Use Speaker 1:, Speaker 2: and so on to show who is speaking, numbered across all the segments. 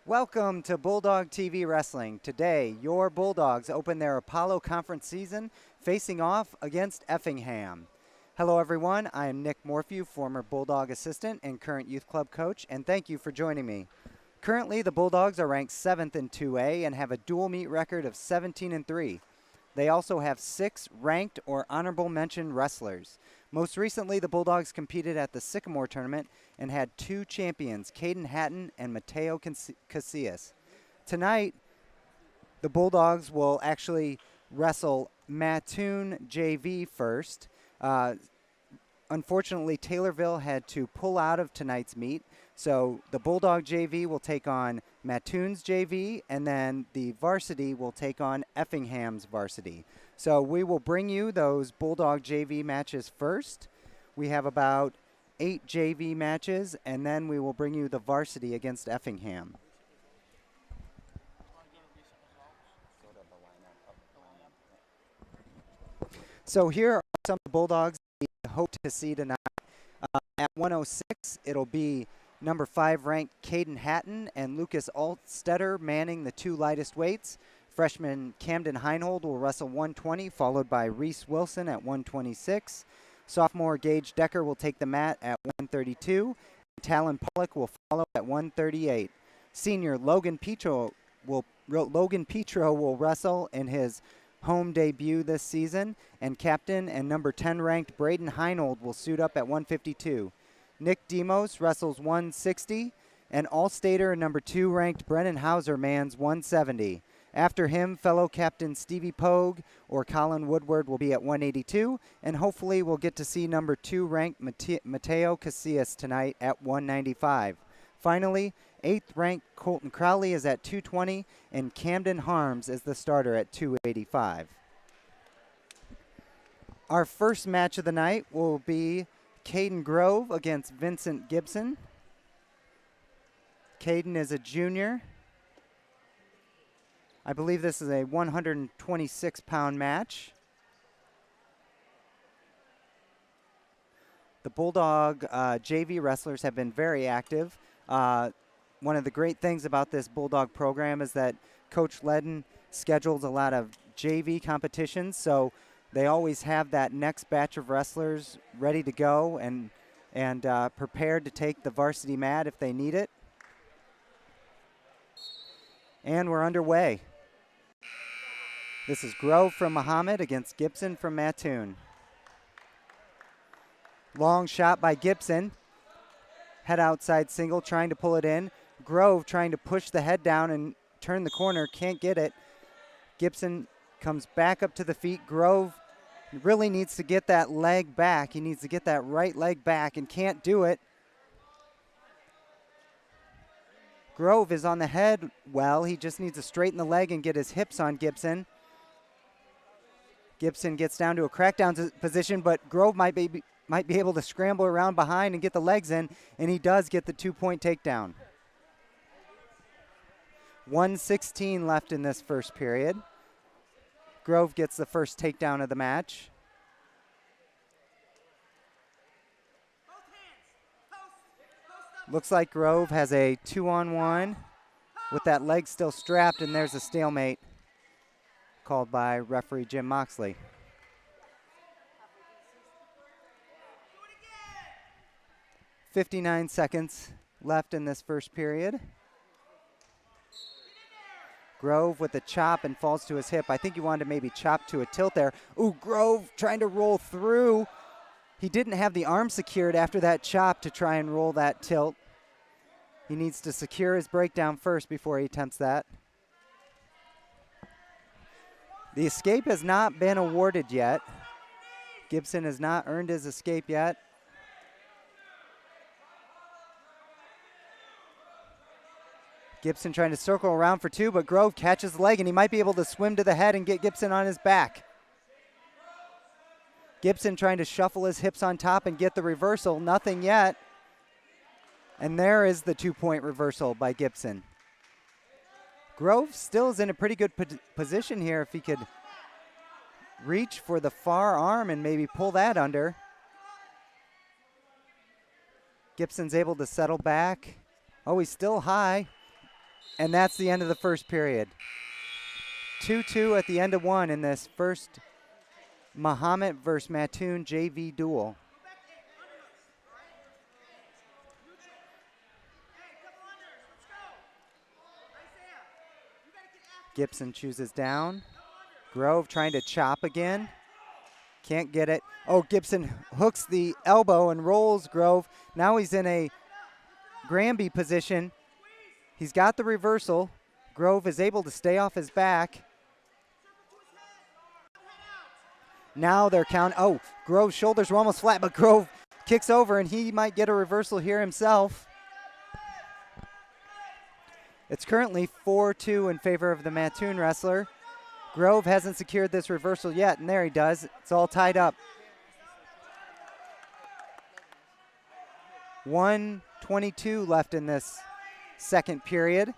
Speaker 1: Welcome to Bulldog TV Wrestling. Today, your Bulldogs open their Apollo Conference season facing off against Effingham. Hello everyone, I am Nick Morphew, former Bulldog assistant and current youth club coach, and thank you for joining me. Currently, the Bulldogs are ranked 7th in 2A and have a dual meet record of 17-3. They also have 6 ranked or honorable mention wrestlers. Most recently, the Bulldogs competed at the Sycamore tournament and had 2 champions, Caden Hatton and Mateo Casillas. Tonight, the Bulldogs will actually wrestle Mattoon JV first. Unfortunately, Taylorville had to pull out of tonight's meet, so the Bulldog JV will take on Mattoon's JV, and then the Varsity will take on Effingham's Varsity. So we will bring you those Bulldog JV matches first. We have about 8 JV matches, and then we will bring you the Varsity against Effingham. So here are some of the Bulldogs we hope to see tonight. At 106, it'll be number 5 ranked Caden Hatton and Lucas Altstetter manning the 2 lightest weights. Freshman Camden Heinold will wrestle 120, followed by Reese Wilson at 126. Sophomore Gage Decker will take the mat at 132. Talon Pollock will follow at 138. Senior Logan Petro will wrestle in his home debut this season, and captain and number 10 ranked Braden Heinold will suit up at 152. Nick Demos wrestles 160, and All-Stater number 2 ranked Brennan Hauser mans 170. After him, fellow captain Stevie Pogue or Colin Woodward will be at 182, and hopefully we'll get to see number 2 ranked Mateo Casillas tonight at 195. Finally, 8th ranked Colton Crowley is at 220, and Camden Harms is the starter at 285. Our first match of the night will be Caden Grove against Vincent Gibson. Caden is a junior. I believe this is a 126-pound match. The Bulldog JV wrestlers have been very active. One of the great things about this Bulldog program is that Coach Ledden schedules a lot of JV competitions, so they always have that next batch of wrestlers ready to go and prepared to take the varsity mat if they need it. And we're underway. This is Grove from Mahomet against Gibson from Mattoon. Long shot by Gibson. Head outside single, trying to pull it in. Grove trying to push the head down and turn the corner, can't get it. Gibson comes back up to the feet. Grove really needs to get that leg back. He needs to get that right leg back and can't do it. Grove is on the head well. He just needs to straighten the leg and get his hips on Gibson. Gibson gets down to a crackdown position, but Grove might be able to scramble around behind and get the legs in, and he does get the 2-point takedown. 1:16 left in this first period. Grove gets the first takedown of the match. Looks like Grove has a 2-on-1 with that leg still strapped, and there's a stalemate called by referee Jim Moxley. "59 seconds left in this first period. Grove with a chop and falls to his hip. I think he wanted to maybe chop to a tilt there. Ooh, Grove trying to roll through. He didn't have the arm secured after that chop to try and roll that tilt. He needs to secure his breakdown first before he attempts that. The escape has not been awarded yet. Gibson has not earned his escape yet. Gibson trying to circle around for 2, but Grove catches the leg, and he might be able to swim to the head and get Gibson on his back. Gibson trying to shuffle his hips on top and get the reversal. Nothing yet. And there is the 2-point reversal by Gibson. Grove still is in a pretty good position here if he could reach for the far arm and maybe pull that under. Gibson's able to settle back. Oh, he's still high. And that's the end of the first period. 2-2 at the end of one in this first Mahomet versus Mattoon JV duel. Gibson chooses down. Grove trying to chop again. Can't get it. Oh, Gibson hooks the elbow and rolls Grove. Now he's in a Granby position. He's got the reversal. Grove is able to stay off his back. Now they're oh, Grove's shoulders were almost flat, but Grove kicks over and he might get a reversal here himself. It's currently 4-2 in favor of the Mattoon wrestler. Grove hasn't secured this reversal yet, and there he does. It's all tied up. 1:22 left in this second period.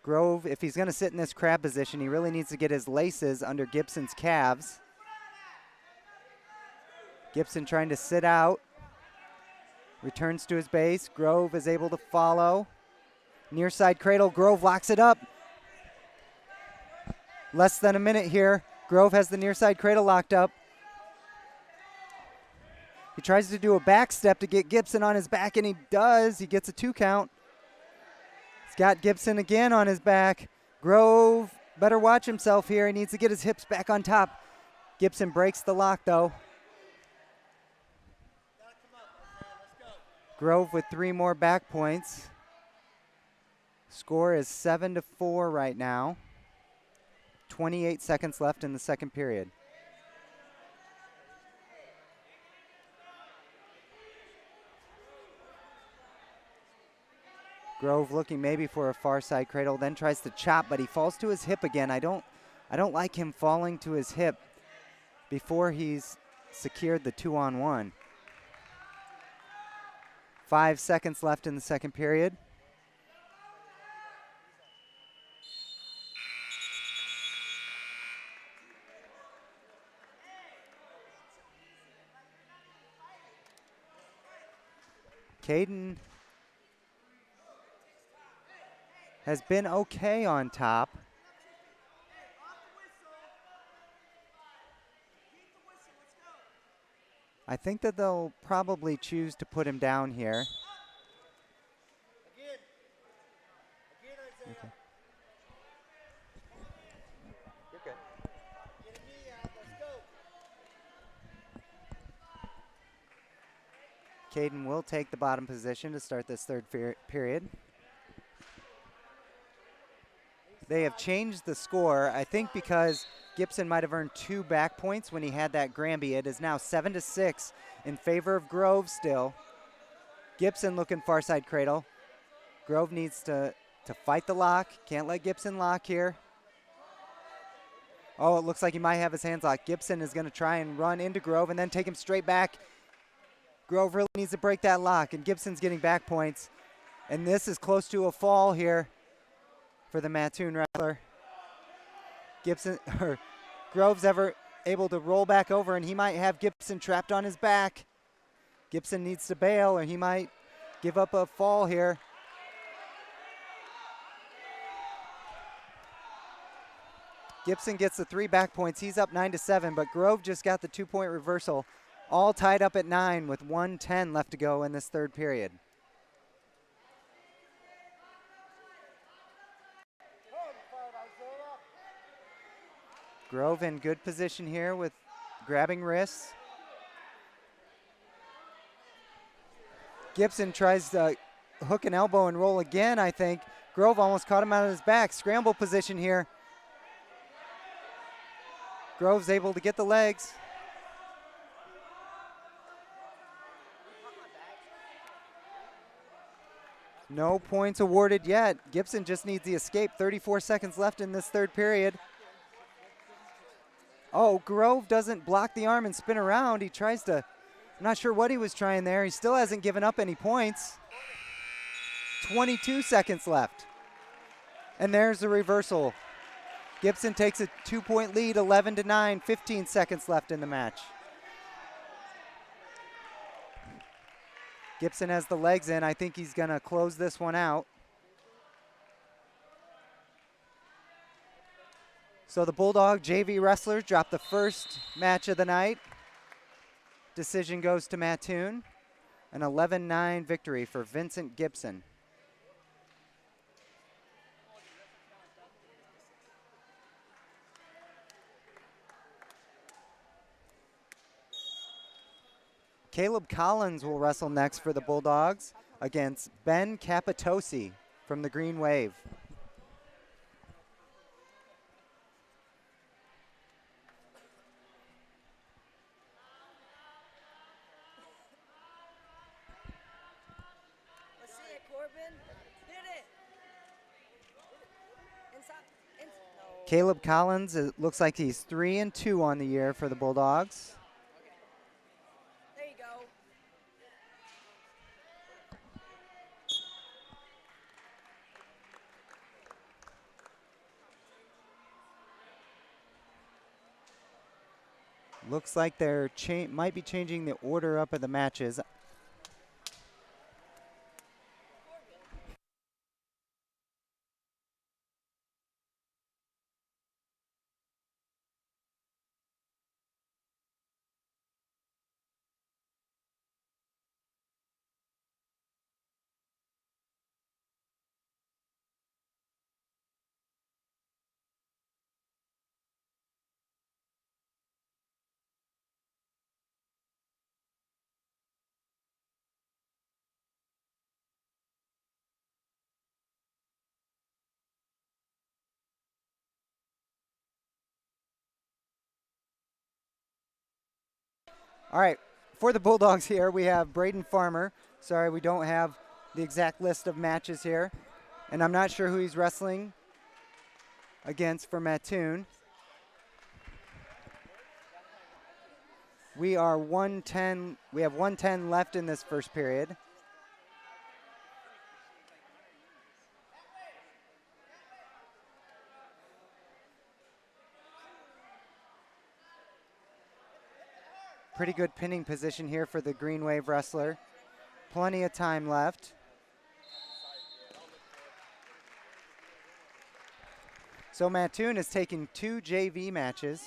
Speaker 1: Grove, if he's going to sit in this crab position, he really needs to get his laces under Gibson's calves. Gibson trying to sit out. Returns to his base. Grove is able to follow. Near side cradle. Grove locks it up. Less than a minute here. Grove has the near side cradle locked up. He tries to do a back step to get Gibson on his back, and he does. He gets a 2 count. He's got Gibson again on his back. Grove better watch himself here. He needs to get his hips back on top. Gibson breaks the lock, though. Grove with 3 more back points. Score is 7-4 right now. 28 seconds left in the second period. Grove looking maybe for a far side cradle, then tries to chop, but he falls to his hip again. I don't like him falling to his hip before he's secured the 2-on-1. 5 seconds left in the second period. Caden has been okay on top. I think that they'll probably choose to put him down here. Okay. You're good. Caden will take the bottom position to start this third period. They have changed the score, I think because Gibson might have earned 2 back points when he had that Granby. It is now 7-6 in favor of Grove still. Gibson looking far side cradle. Grove needs to fight the lock. Can't let Gibson lock here. Oh, it looks like he might have his hands locked. Gibson is going to try and run into Grove and then take him straight back. Grove really needs to break that lock, and Gibson's getting back points. And this is close to a fall here for the Mattoon wrestler. Grove's able to roll back over, and he might have Gibson trapped on his back. Gibson needs to bail, or he might give up a fall here. Gibson gets the 3 back points. He's up 9-7, but Grove just got the 2-point reversal. All tied up at 9 with 1:10 left to go in this third period. Grove in good position here with grabbing wrists. Gibson tries to hook an elbow and roll again, I think. Grove almost caught him out of his back. Scramble position here. Grove's able to get the legs. No points awarded yet. Gibson just needs the escape. 34 seconds left in this third period. Oh, Grove doesn't block the arm and spin around. He tries to, I'm not sure what he was trying there. He still hasn't given up any points. 22 seconds left. And there's the reversal. Gibson takes a 2-point lead, 11-9, 15 seconds left in the match. Gibson has the legs in. I think he's going to close this one out. So the Bulldog JV wrestlers drop the first match of the night. Decision goes to Mattoon. An 11-9 victory for Vincent Gibson. Caleb Collins will wrestle next for the Bulldogs against Ben Capitosi from the Green Wave.
Speaker 2: Let's see it, Corbin. Hit it. Inside. No.
Speaker 1: Caleb Collins, it looks like he's 3-2 on the year for the Bulldogs.
Speaker 2: There you go.
Speaker 1: Looks like they're might be changing the order up of the matches. All right, for the Bulldogs here, we have Braden Farmer. Sorry, we don't have the exact list of matches here. And I'm not sure who he's wrestling against for Mattoon. We are 110. We have 110 left in this first period. Pretty good pinning position here for the Green Wave wrestler. Plenty of time left. So Mattoon is taking 2 JV matches.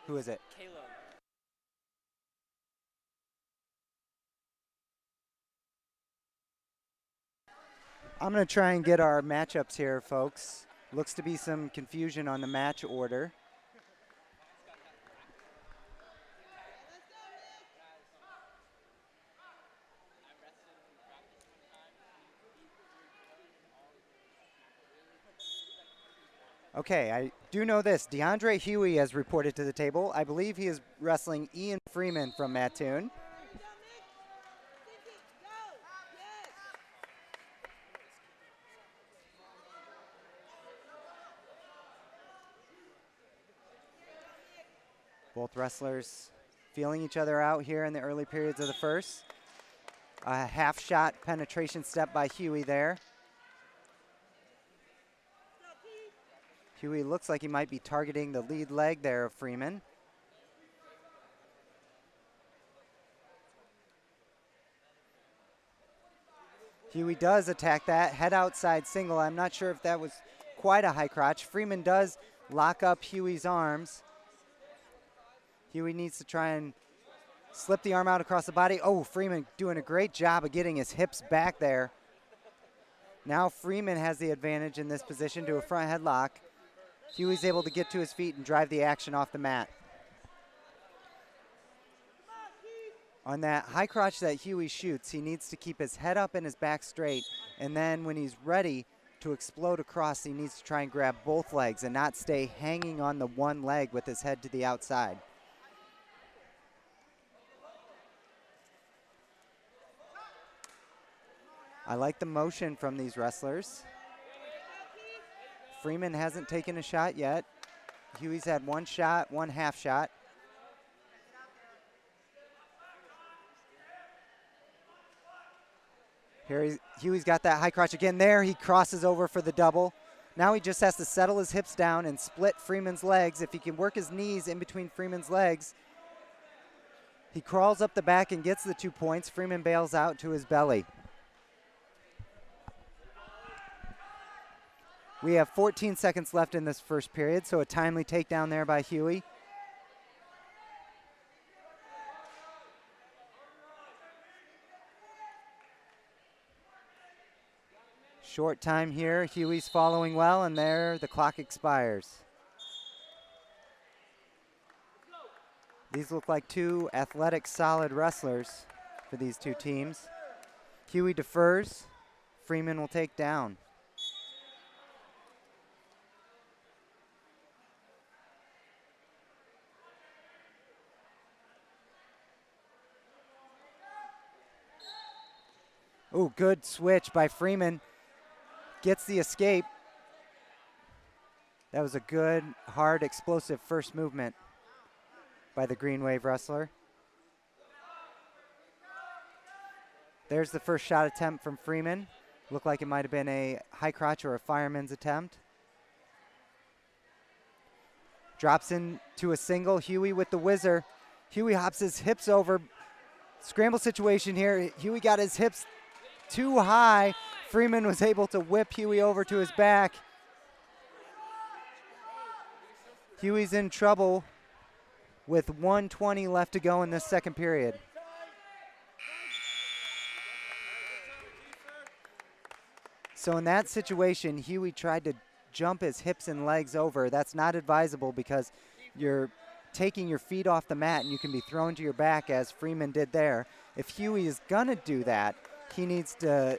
Speaker 1: Who is it?
Speaker 2: Caleb.
Speaker 1: I'm going to try and get our matchups here, folks. Looks to be some confusion on the match order. Okay, I do know this. DeAndre Huey has reported to the table. I believe he is wrestling Ian Freeman from Mattoon. Both wrestlers feeling each other out here in the early periods of the first. A half shot penetration step by Huey there. Huey looks like he might be targeting the lead leg there of Freeman. Huey does attack that head outside single. I'm not sure if that was quite a high crotch. Freeman does lock up Huey's arms. Huey needs to try and slip the arm out across the body. Oh, Freeman doing a great job of getting his hips back there. Now Freeman has the advantage in this position to a front headlock. Huey's able to get to his feet and drive the action off the mat. On that high crotch that Huey shoots, he needs to keep his head up and his back straight. And then when he's ready to explode across, he needs to try and grab both legs and not stay hanging on the one leg with his head to the outside. I like the motion from these wrestlers. Freeman hasn't taken a shot yet. Huey's had one shot, one half shot. Here Huey's got that high crotch again there. He crosses over for the double. Now he just has to settle his hips down and split Freeman's legs. If he can work his knees in between Freeman's legs, he crawls up the back and gets the 2 points. Freeman bails out to his belly. We have 14 seconds left in this first period, so a timely takedown there by Huey. Short time here. Huey's following well, and there the clock expires. These look like two athletic, solid wrestlers for these two teams. Huey defers. Freeman will take down. Oh, good switch by Freeman. Gets the escape. That was a good, hard, explosive first movement by the Green Wave wrestler. There's the first shot attempt from Freeman. Looked like it might have been a high crotch or a fireman's attempt. Drops into a single. Huey with the whizzer. Huey hops his hips over. Scramble situation here. Huey got his hips too high. Freeman was able to whip Huey over to his back. Huey's in trouble with 1:20 left to go in this second period. So in that situation, Huey tried to jump his hips and legs over. That's not advisable because you're taking your feet off the mat and you can be thrown to your back as Freeman did there. If Huey is gonna do that, he needs to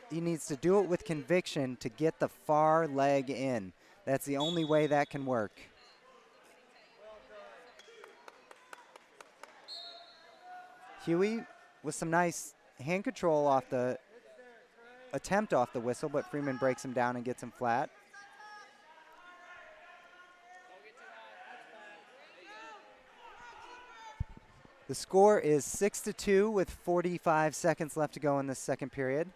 Speaker 1: do it with conviction to get the far leg in. That's the only way that can work. Huey with some nice hand control off the attempt off the whistle, but Freeman breaks him down and gets him flat. The score is 6-2 with 45 seconds left to go in this second period.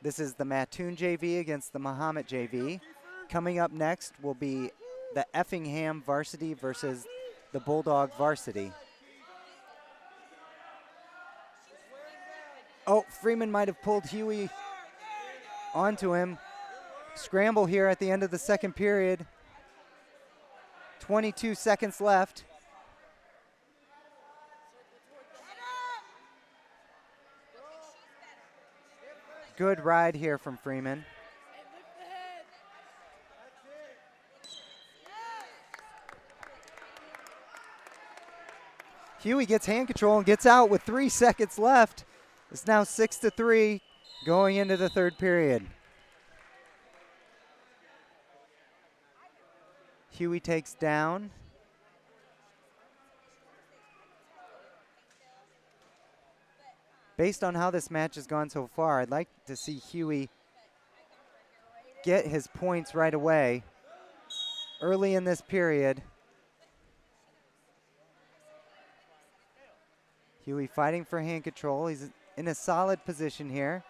Speaker 1: This is the Mattoon JV against the Mahomet JV. Coming up next will be the Effingham Varsity versus the Bulldog Varsity. Oh, Freeman might have pulled Huey onto him. Scramble here at the end of the second period. 22 seconds left. Good ride here from Freeman. Huey gets hand control and gets out with 3 seconds left. It's now 6-3 going into the third period. Huey takes down. Based on how this match has gone so far, I'd like to see Huey get his points right away early in this period. Huey fighting for hand control. He's in a solid position here.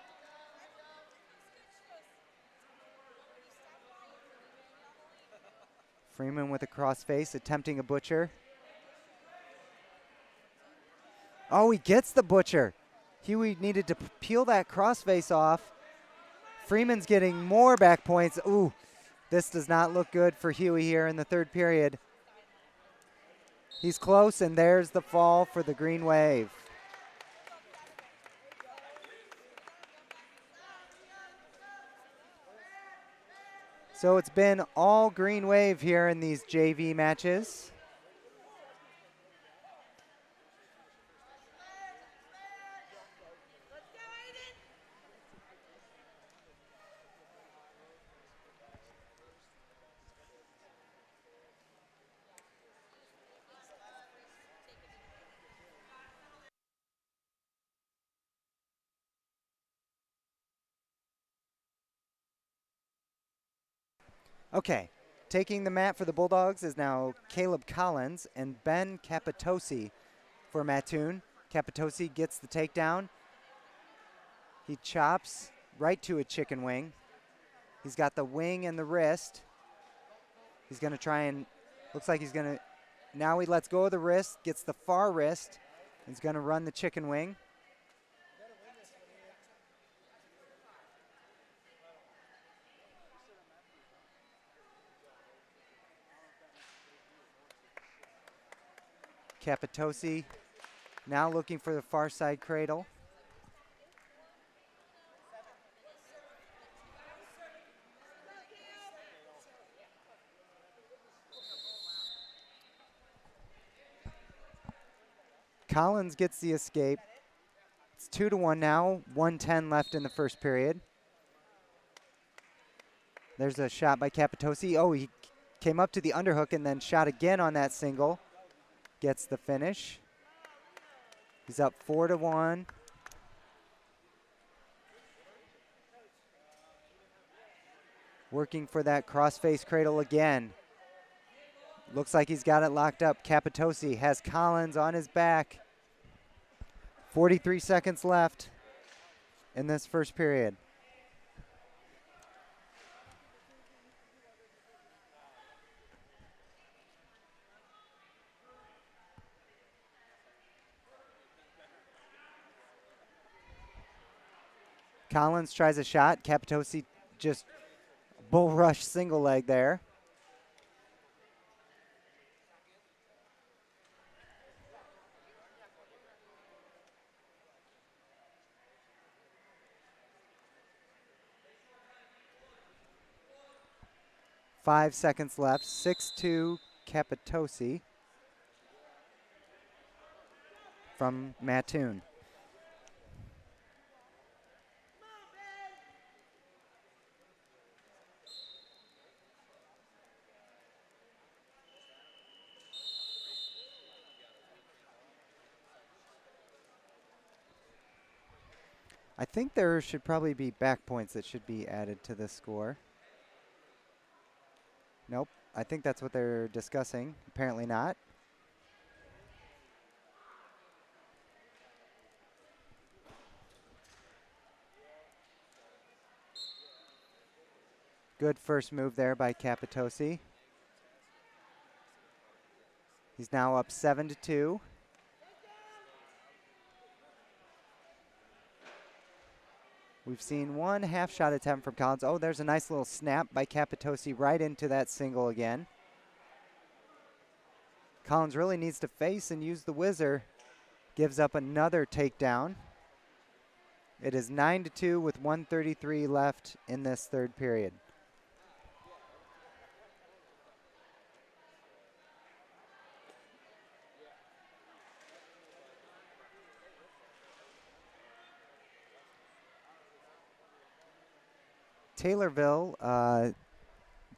Speaker 1: Freeman with a crossface, attempting a butcher. Oh, he gets the butcher. Huey needed to peel that crossface off. Freeman's getting more back points. Ooh, this does not look good for Huey here in the third period. He's close, and there's the fall for the Green Wave. So it's been all Green Wave here in these JV matches. Okay, taking the mat for the Bulldogs is now Caleb Collins and Ben Capitosi for Mattoon. Capitosi gets the takedown. He chops right to a chicken wing. He's got the wing and the wrist. He's going to try and, looks like he's going to, now he lets go of the wrist, gets the far wrist. He's going to run the chicken wing. Capitosi now looking for the far side cradle. Collins gets the escape. It's 2-1 now, 1:10 left in the first period. There's a shot by Capitosi. Oh, he came up to the underhook and then shot again on that single. Gets the finish. He's up 4-1. Working for that crossface cradle again. Looks like he's got it locked up. Capitosi has Collins on his back. 43 seconds left in this first period. Collins tries a shot. Capitosi just bull rush single leg there. Five seconds left. 6-2 Capitosi from Mattoon. I think there should probably be back points that should be added to this score. Nope, I think that's what they're discussing. Apparently not. Good first move there by Capitosi. He's now up 7-2. We've seen one half shot attempt from Collins. Oh, there's a nice little snap by Capitosi right into that single again. Collins really needs to face and use the whizzer. Gives up another takedown. It is 9-2 with 1:33 left in this third period. Taylorville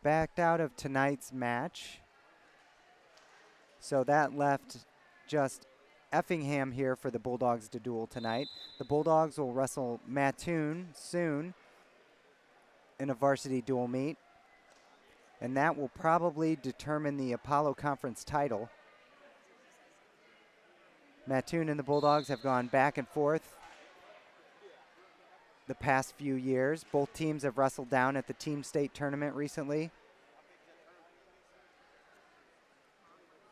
Speaker 1: backed out of tonight's match. So that left just Effingham here for the Bulldogs to duel tonight. The Bulldogs will wrestle Mattoon soon in a varsity dual meet. And that will probably determine the Apollo Conference title. Mattoon and the Bulldogs have gone back and forth the past few years. Both teams have wrestled down at the team state tournament recently.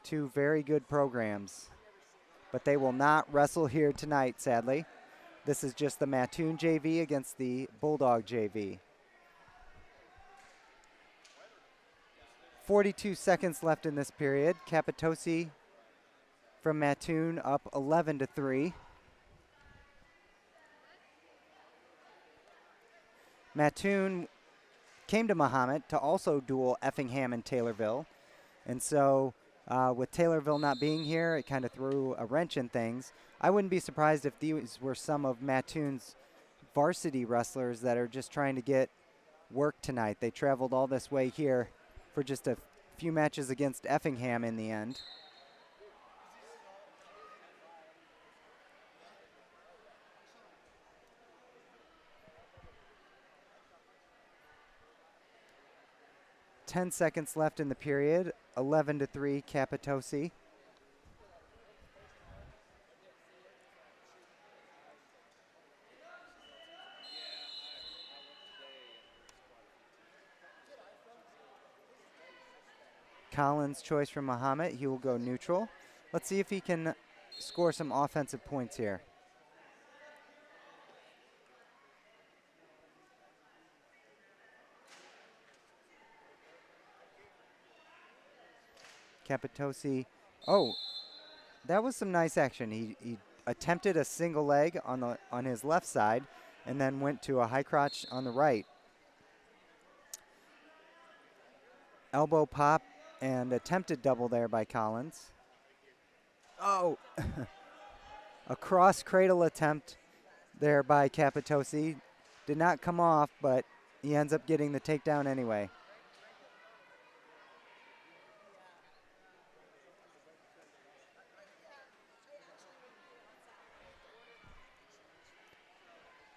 Speaker 1: Two very good programs, but they will not wrestle here tonight, sadly. This is just the Mattoon JV against the Bulldog JV. 42 seconds left in this period. Capitosi from Mattoon up 11-3. Mattoon came to Mahomet to also duel Effingham and Taylorville. And so with Taylorville not being here, it kind of threw a wrench in things. I wouldn't be surprised if these were some of Mattoon's varsity wrestlers that are just trying to get work tonight. They traveled all this way here for just a few matches against Effingham in the end. 10 seconds left in the period. 11-3 Capitosi. Collins' choice from Mahomet. He will go neutral. Let's see if he can score some offensive points here. Capitosi. Oh, that was some nice action. He attempted a single leg on his left side and then went to a high crotch on the right. Elbow pop and attempted double there by Collins. Oh, a cross cradle attempt there by Capitosi. Did not come off, but he ends up getting the takedown anyway.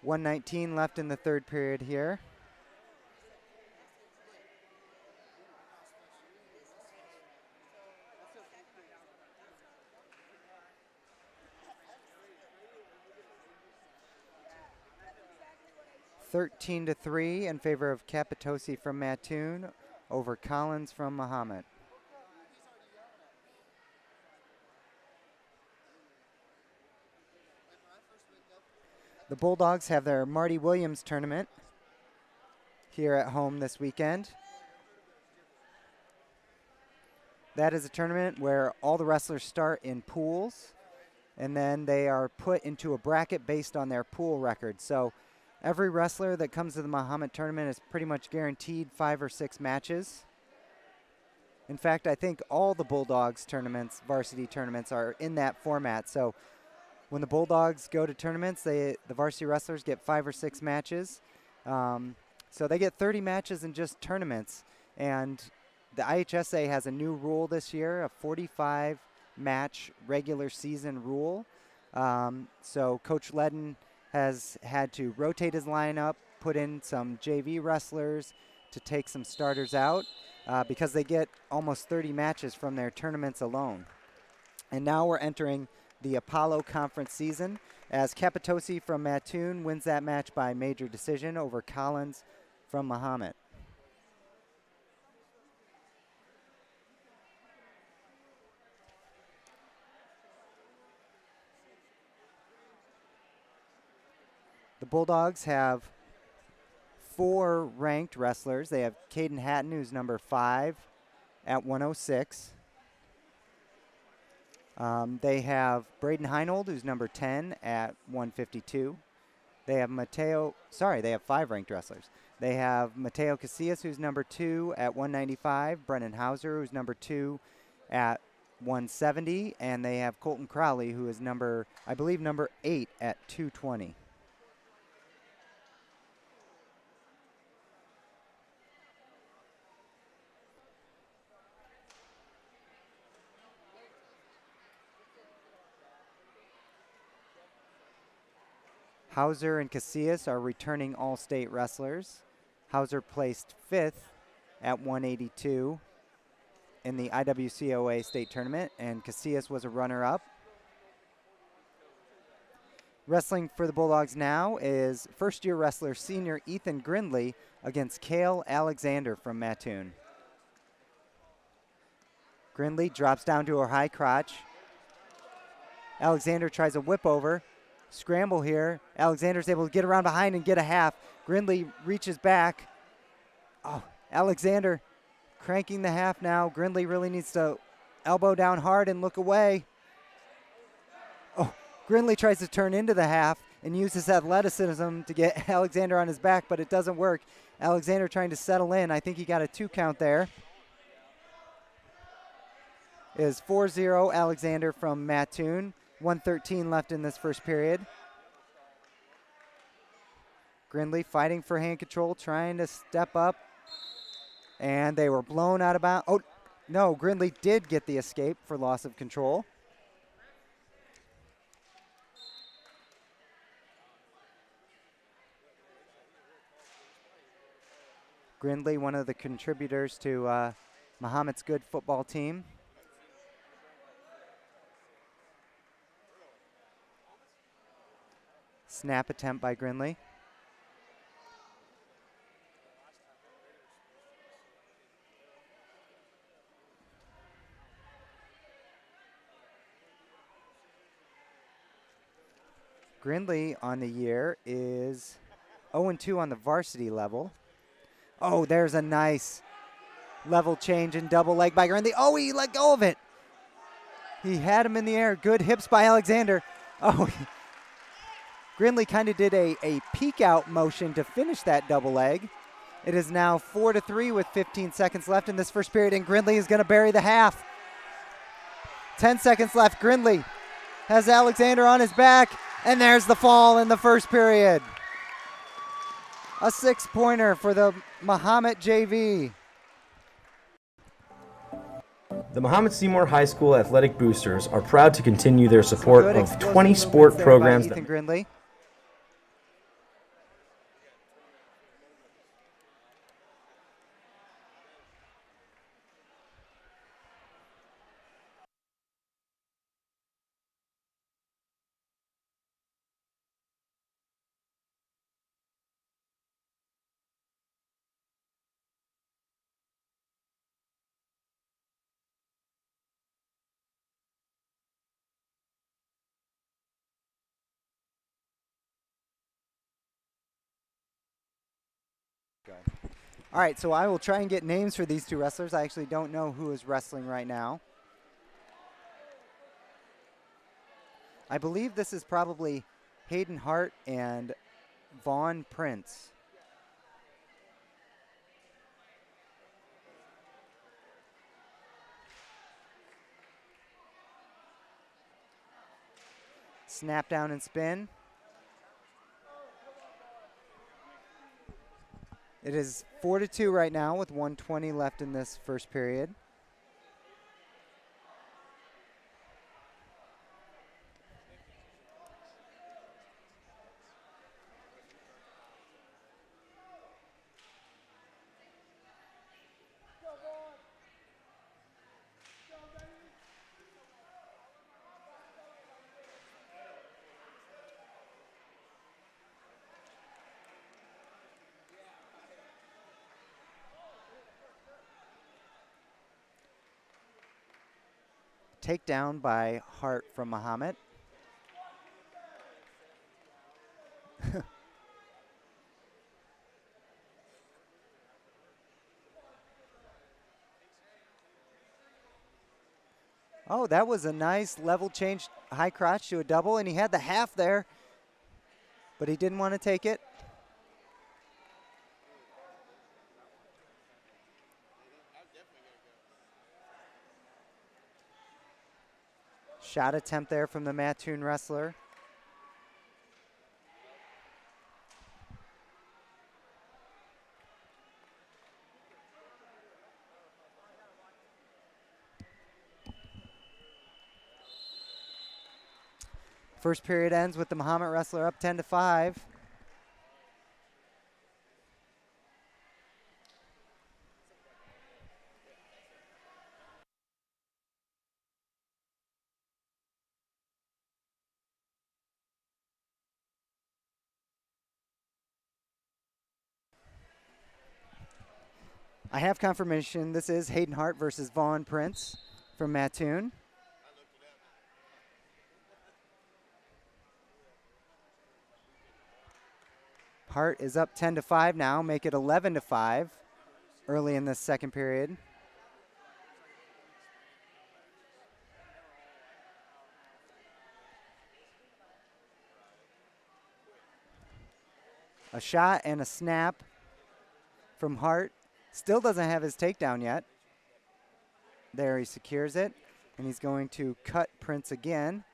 Speaker 1: .119 left in the third period here. (13-3) in favor of Capitosi from Mattoon over Collins from Mahomet. The Bulldogs have their Marty Williams tournament here at home this weekend. That is a tournament where all the wrestlers start in pools, and then they are put into a bracket based on their pool record. So every wrestler that comes to the Mahomet tournament is pretty much guaranteed 5 or 6 matches. In fact, I think all the Bulldogs tournaments, varsity tournaments, are in that format. So when the Bulldogs go to tournaments, the varsity wrestlers get 5 or 6 matches. So they get 30 matches in just tournaments. And the IHSA has a new rule this year, a 45-match regular season rule. So Coach Ledden has had to rotate his lineup, put in some JV wrestlers to take some starters out because they get almost 30 matches from their tournaments alone. And now we're entering the Apollo Conference season as Capitosi from Mattoon wins that match by major decision over Collins from Mahomet. The Bulldogs have 4 ranked wrestlers. They have Caden Hatton, who's number 5 at 106. They have Braden Heinold, who's number 10 at 152. They have they have 5 ranked wrestlers. They have Mateo Casillas, who's number 2 at 195. Brennan Hauser, who's number 2 at 170. And they have Colton Crowley, who is number 8 at 220. Hauser and Casillas are returning all-state wrestlers. Hauser placed 5th at 182 in the IWCOA state tournament, and Casillas was a runner-up. Wrestling for the Bulldogs now is first-year wrestler senior Ethan Grindley against Kale Alexander from Mattoon. Grindley drops down to her high crotch. Alexander tries a whip over. Scramble here. Alexander's able to get around behind and get a half. Grindley reaches back. Oh, Alexander cranking the half now. Grindley really needs to elbow down hard and look away. Oh, Grindley tries to turn into the half and uses athleticism to get Alexander on his back, but it doesn't work. Alexander trying to settle in. I think he got a 2 count there. Is 4-0 Alexander from Mattoon. 1:13 left in this first period. Grindley fighting for hand control, trying to step up. And they were blown out of bounds. Oh, no, Grindley did get the escape for loss of control. Grindley, one of the contributors to Mahomet's good football team. Snap attempt by Grindley. Grindley on the year is 0-2 on the varsity level. Oh, there's a nice level change and double leg by Grindley. Oh, he let go of it. He had him in the air. Good hips by Alexander. Oh, Grindley kind of did a peek out motion to finish that double leg. It is now 4-3 with 15 seconds left in this first period, and Grindley is going to bury the half. 10 seconds left. Grindley has Alexander on his back, and there's the fall in the first period. A 6-pointer for the Mahomet JV.
Speaker 3: The Mahomet-Seymour High School Athletic Boosters are proud to continue their support of 20 sport programs.
Speaker 1: Ethan Grindley. All right, so I will try and get names for these two wrestlers. I actually don't know who is wrestling right now. I believe this is probably Hayden Hart and Vaughn Prince. Snap down and spin. It is 4-2 right now with 1:20 left in this first period. Takedown by Hart from Mahomet. Oh, that was a nice level change, high crotch to a double, and he had the half there, but he didn't want to take it. Shot attempt there from the Mattoon wrestler. First period ends with the Mahomet wrestler up 10-5. I have confirmation. This is Hayden Hart versus Vaughn Prince from Mattoon. Hart is up 10-5 now, make it 11-5 early in this second period. A shot and a snap from Hart. Still doesn't have his takedown yet. There, he secures it, and he's going to cut Prince again.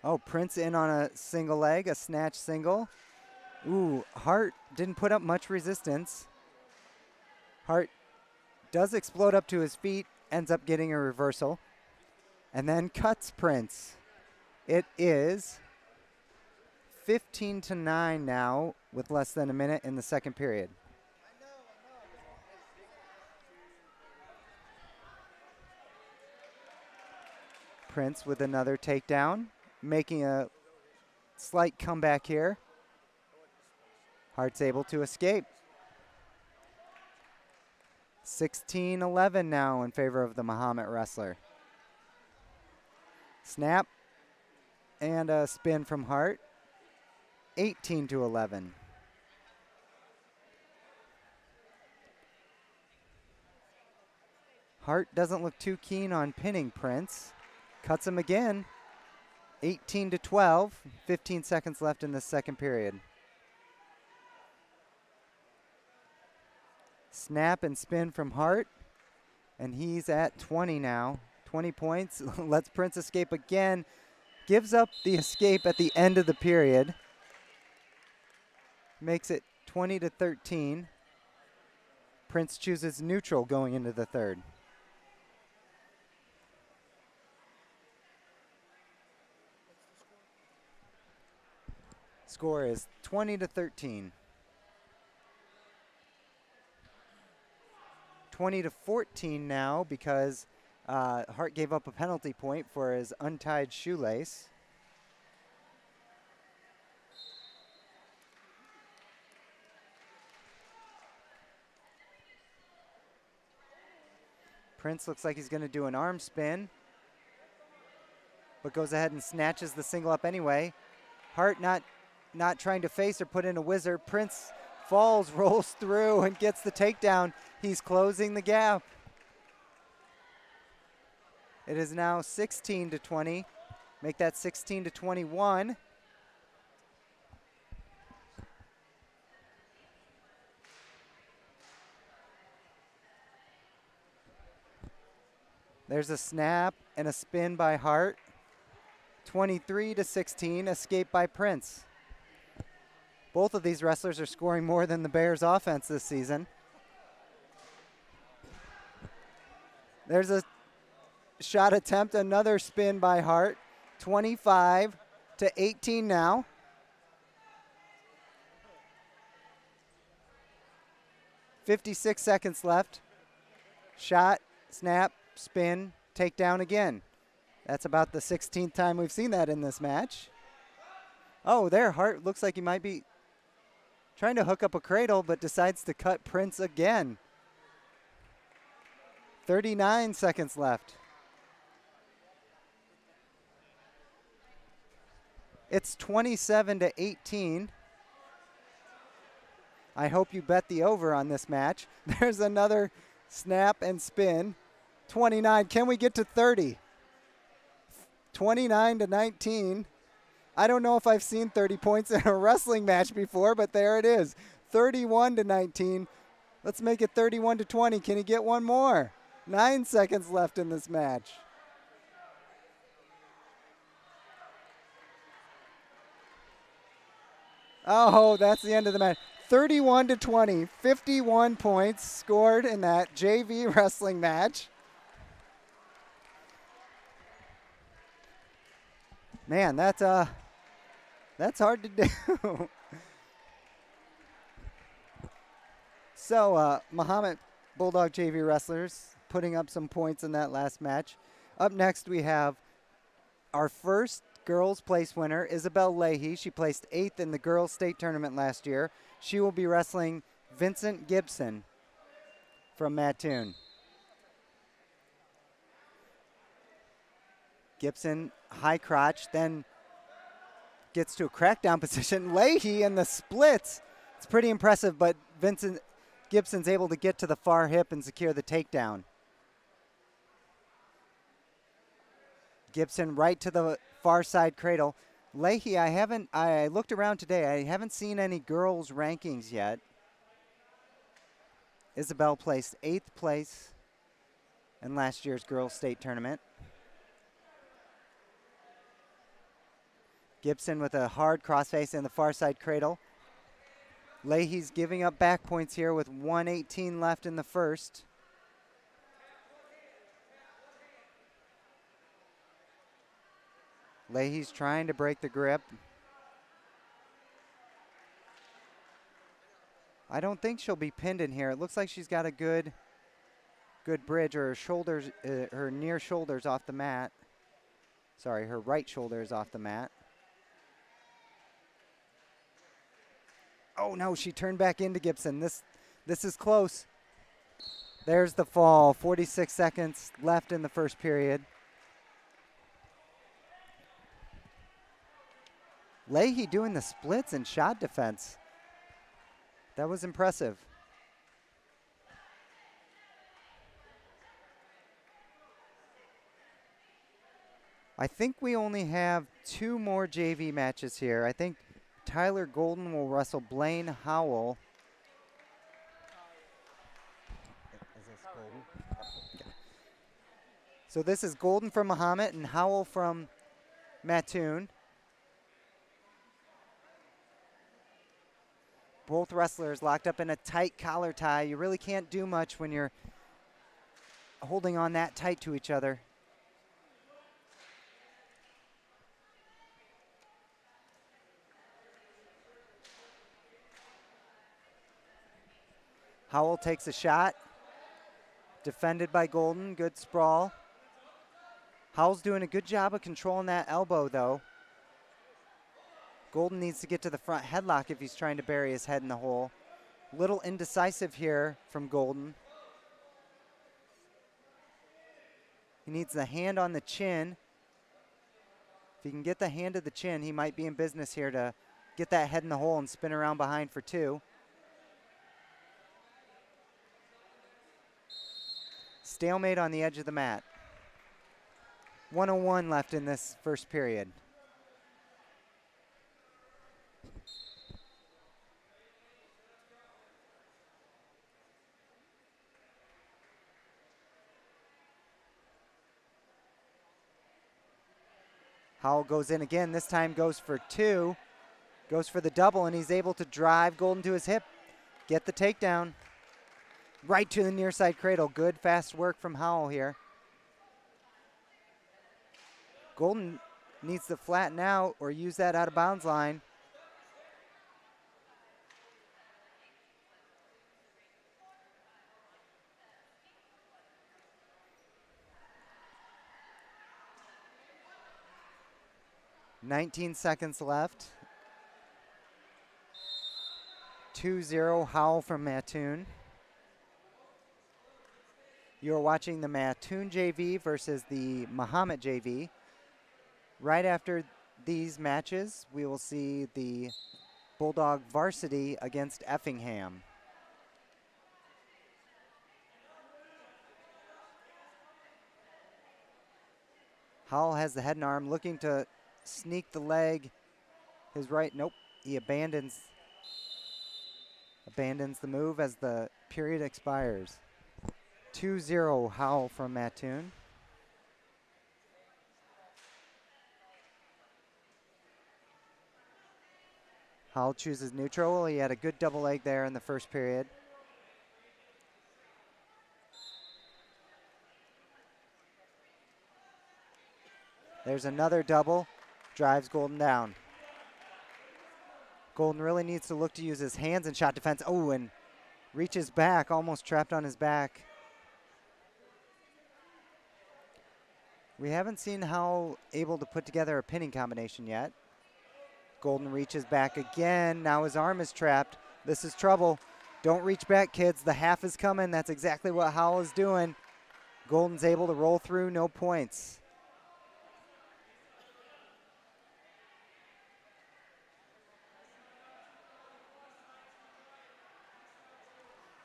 Speaker 1: Oh, Prince in on a single leg, a snatch single. Ooh, Hart didn't put up much resistance. Hart does explode up to his feet, ends up getting a reversal, and then cuts Prince. It is 15-9 now with less than a minute in the second period. Prince with another takedown, making a slight comeback here. Hart's able to escape. 16-11 now in favor of the Mahomet wrestler. Snap and a spin from Hart. 18-11. Hart doesn't look too keen on pinning Prince. Cuts him again. 18-12. 15 seconds left in the second period. Snap and spin from Hart. And he's at 20 now. 20 points. Lets Prince escape again. Gives up the escape at the end of the period. Makes it 20-13. Prince chooses neutral going into the third. Score is 20-13. 20-14 now because Hart gave up a penalty point for his untied shoelace. Prince looks like he's going to do an arm spin, but goes ahead and snatches the single up anyway. Hart not trying to face or put in a whizzer. Prince falls, rolls through, and gets the takedown. He's closing the gap. It is now 16-20. Make that 16-21. There's a snap and a spin by Hart. 23-16, escape by Prince. Both of these wrestlers are scoring more than the Bears offense this season. There's a shot attempt, another spin by Hart. 25-18 now. .56 seconds left. Shot, snap, spin, takedown again. That's about the 16th time we've seen that in this match. Oh, there, Hart looks like he might be trying to hook up a cradle, but decides to cut Prince again. 39 seconds left. It's 27-18. I hope you bet the over on this match. There's another snap and spin. 29. Can we get to 30? 29-19. I don't know if I've seen 30 points in a wrestling match before, but there it is. 31-19. Let's make it 31-20. Can he get one more? 9 seconds left in this match. Oh, that's the end of the match. 31-20. 51 points scored in that JV wrestling match. Man, that's hard to do. So, Mahomet Bulldog JV wrestlers putting up some points in that last match. Up next, we have our first girls place winner, Isabel Leahy. She placed 8th in the girls state tournament last year. She will be wrestling Vincent Gibson from Mattoon. Gibson, high crotch, then gets to a crackdown position. Leahy in the splits. It's pretty impressive, but Vincent Gibson's able to get to the far hip and secure the takedown. Gibson right to the far side cradle. Leahy, I looked around today. I haven't seen any girls' rankings yet. Isabel placed 8th place in last year's girls' state tournament. Gibson with a hard crossface in the far side cradle. Leahy's giving up back points here with 1:18 left in the first. Leahy's trying to break the grip. I don't think she'll be pinned in here. It looks like she's got a good bridge, or her shoulders, her near shoulders off the mat. Sorry, her right shoulder is off the mat. Oh no, she turned back into Gibson. This is close. There's the fall. 46 seconds left in the first period. Leahy doing the splits and shot defense. That was impressive. I think we only have 2 more JV matches here. I think Tyler Golden will wrestle Blaine Howell. Is this Golden? Okay. So this is Golden from Mahomet and Howell from Mattoon. Both wrestlers locked up in a tight collar tie. You really can't do much when you're holding on that tight to each other. Howell takes a shot. Defended by Golden. Good sprawl. Howell's doing a good job of controlling that elbow, though. Golden needs to get to the front headlock if he's trying to bury his head in the hole. Little indecisive here from Golden. He needs the hand on the chin. If he can get the hand to the chin, he might be in business here to get that head in the hole and spin around behind for 2. Stalemate on the edge of the mat. 1:01 left in this first period. Howell goes in again. This time goes for 2. Goes for the double, and he's able to drive Golden to his hip. Get the takedown. Right to the near side cradle. Good fast work from Howell here. Golden needs to flatten out or use that out of bounds line. $19 seconds left. 2-0 Howell from Mattoon. You're watching the Mattoon JV versus the Mahomet JV. Right after these matches, we will see the Bulldog Varsity against Effingham. Howell has the head and arm, looking to sneak the leg. His right, nope, he abandons the move as the period expires. 2-0 Howell from Mattoon. Howell chooses neutral. He had a good double leg there in the first period. There's another double. Drives Golden down. Golden really needs to look to use his hands in shot defense. Oh, and reaches back, almost trapped on his back. We haven't seen Howell able to put together a pinning combination yet. Golden reaches back again. Now his arm is trapped. This is trouble. Don't reach back, kids. The half is coming. That's exactly what Howell is doing. Golden's able to roll through, no points.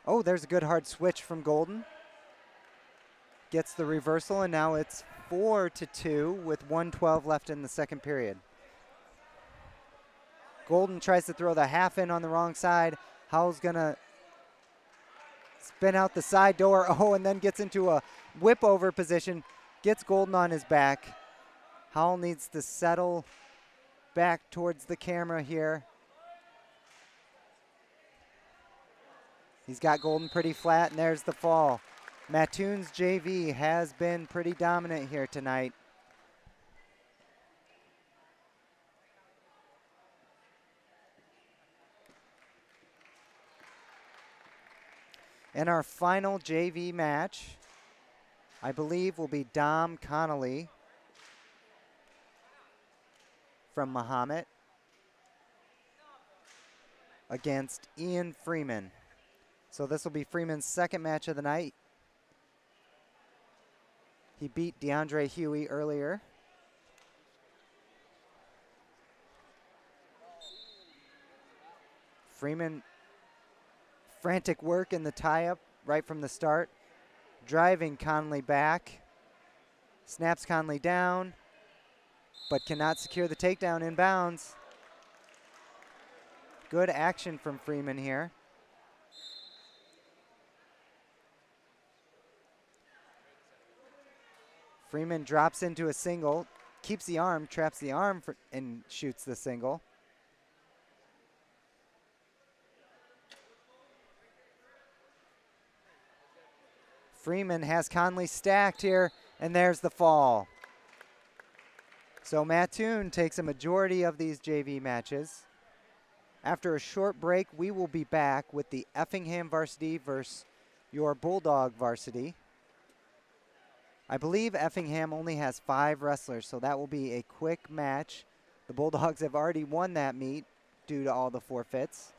Speaker 1: Oh, there's a good hard switch from Golden. Gets the reversal, and now it's 4-2 with 1:12 left in the second period. Golden tries to throw the half in on the wrong side. Howell's gonna spin out the side door. Oh, and then gets into a whip over position. Gets Golden on his back. Howell needs to settle back towards the camera here. He's got Golden pretty flat, and there's the fall. Mattoon's JV has been pretty dominant here tonight. And our final JV match, I believe, will be Dom Connolly from Mahomet against Ian Freeman. So this will be Freeman's second match of the night. He beat DeAndre Huey earlier. Freeman, frantic work in the tie-up right from the start, driving Connolly back, snaps Connolly down, but cannot secure the takedown in bounds. Good action from Freeman here. Freeman drops into a single, keeps the arm, traps the arm and shoots the single. Freeman has Connolly stacked here, and there's the fall. So Mattoon takes a majority of these JV matches. After a short break, we will be back with the Effingham Varsity versus your Bulldog Varsity. I believe Effingham only has 5 wrestlers, so that will be a quick match. The Bulldogs have already won that meet due to all the forfeits.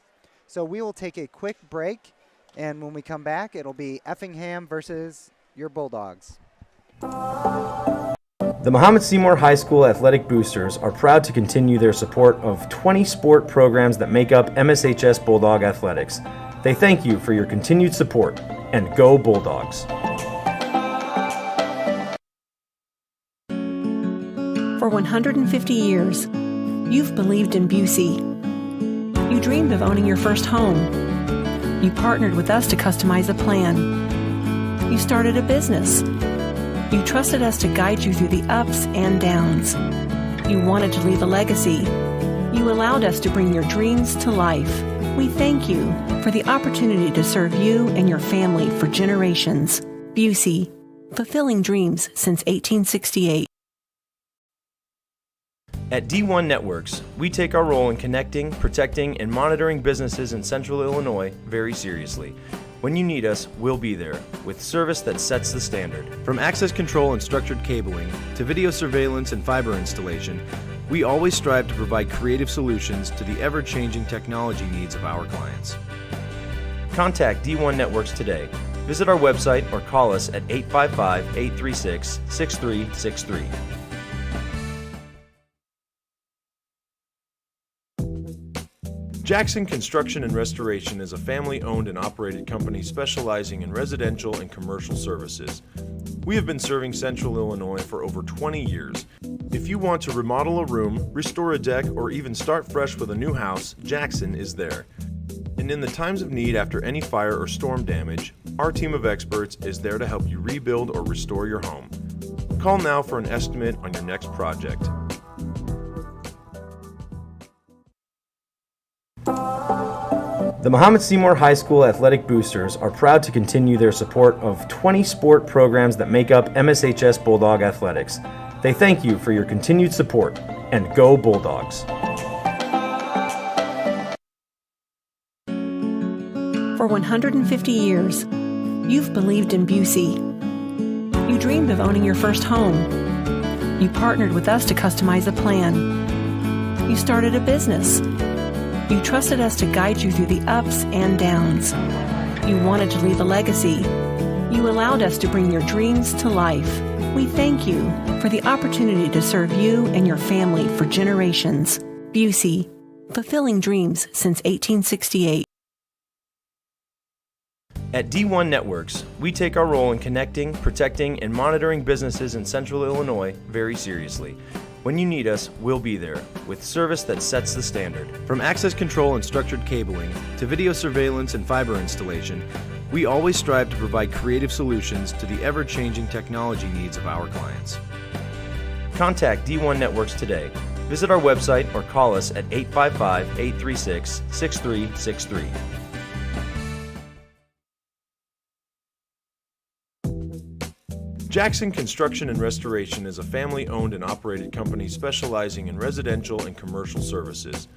Speaker 1: So we will take a quick break, and when we come back, it'll be Effingham versus your Bulldogs.
Speaker 3: The Mahomet-Seymour High School Athletic Boosters are proud to continue their support of 20 sport programs that make up MSHS Bulldog Athletics. They thank you for your continued support, and go Bulldogs!
Speaker 4: For 150 years, you've believed in Busey. You dreamed of owning your first home. You partnered with us to customize a plan. You started a business. You trusted us to guide you through the ups and downs. You wanted to leave a legacy. You allowed us to bring your dreams to life. We thank you for the opportunity to serve you and your family for generations. Busey, fulfilling dreams since 1868.
Speaker 3: At D1 Networks, we take our role in connecting, protecting, and monitoring businesses in Central Illinois very seriously. When you need us, we'll be there, with service that sets the standard. From access control and structured cabling, to video surveillance and fiber installation, we always strive to provide creative solutions to the ever-changing technology needs of our clients. Contact D1 Networks today. Visit our website or call us at 855-836-6363. Jackson Construction and Restoration is a family-owned and operated company specializing in residential and commercial services. We have been serving Central Illinois for over 20 years. If you want to remodel a room, restore a deck, or even start fresh with a new house, Jackson is there. And in the times of need after any fire or storm damage, our team of experts is there to help you rebuild or restore your home. Call now for an estimate on your next project. The Mahomet-Seymour High School Athletic Boosters are proud to continue their support of 20 sport programs that make up MSHS Bulldog Athletics. They thank you for your continued support, and go Bulldogs!
Speaker 4: For 150 years, you've believed in Busey. You dreamed of owning your first home. You partnered with us to customize a plan. You started a business. You trusted us to guide you through the ups and downs. You wanted to leave a legacy. You allowed us to bring your dreams to life. We thank you for the opportunity to serve you and your family for generations. Busey, fulfilling dreams since 1868.
Speaker 3: At D1 Networks, we take our role in connecting, protecting, and monitoring businesses in Central Illinois very seriously. When you need us, we'll be there, with service that sets the standard. From access control and structured cabling, to video surveillance and fiber installation, we always strive to provide creative solutions to the ever-changing technology needs of our clients. Contact D1 Networks today. Visit our website or call us at 855-836-6363. Jackson Construction and Restoration is a family-owned and operated company specializing in residential and commercial services.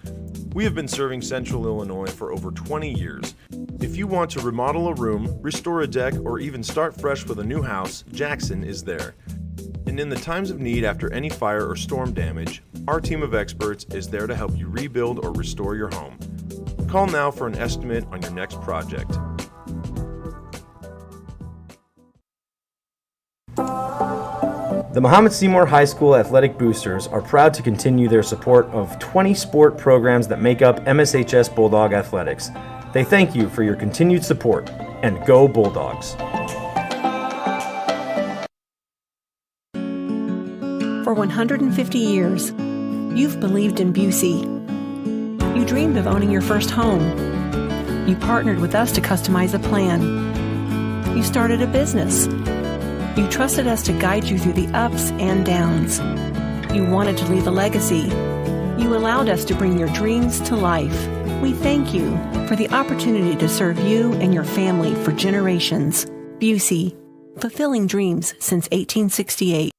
Speaker 3: We have been serving Central Illinois for over 20 years. If you want to remodel a room, restore a deck, or even start fresh with a new house, Jackson is there. And in the times of need after any fire or storm damage, our team of experts is there to help you rebuild or restore your home. Call now for an estimate on your next project.
Speaker 5: The Mahomet-Seymour High School Athletic Boosters are proud to continue their support of 20 sport programs that make up MSHS Bulldog Athletics. They thank you for your continued support, and go Bulldogs!
Speaker 4: For 150 years, you've believed in Busey. You dreamed of owning your first home. You partnered with us to customize a plan. You started a business. You trusted us to guide you through the ups and downs. You wanted to leave a legacy. You allowed us to bring your dreams to life. We thank you for the opportunity to serve you and your family for generations. Busey, fulfilling dreams since 1868.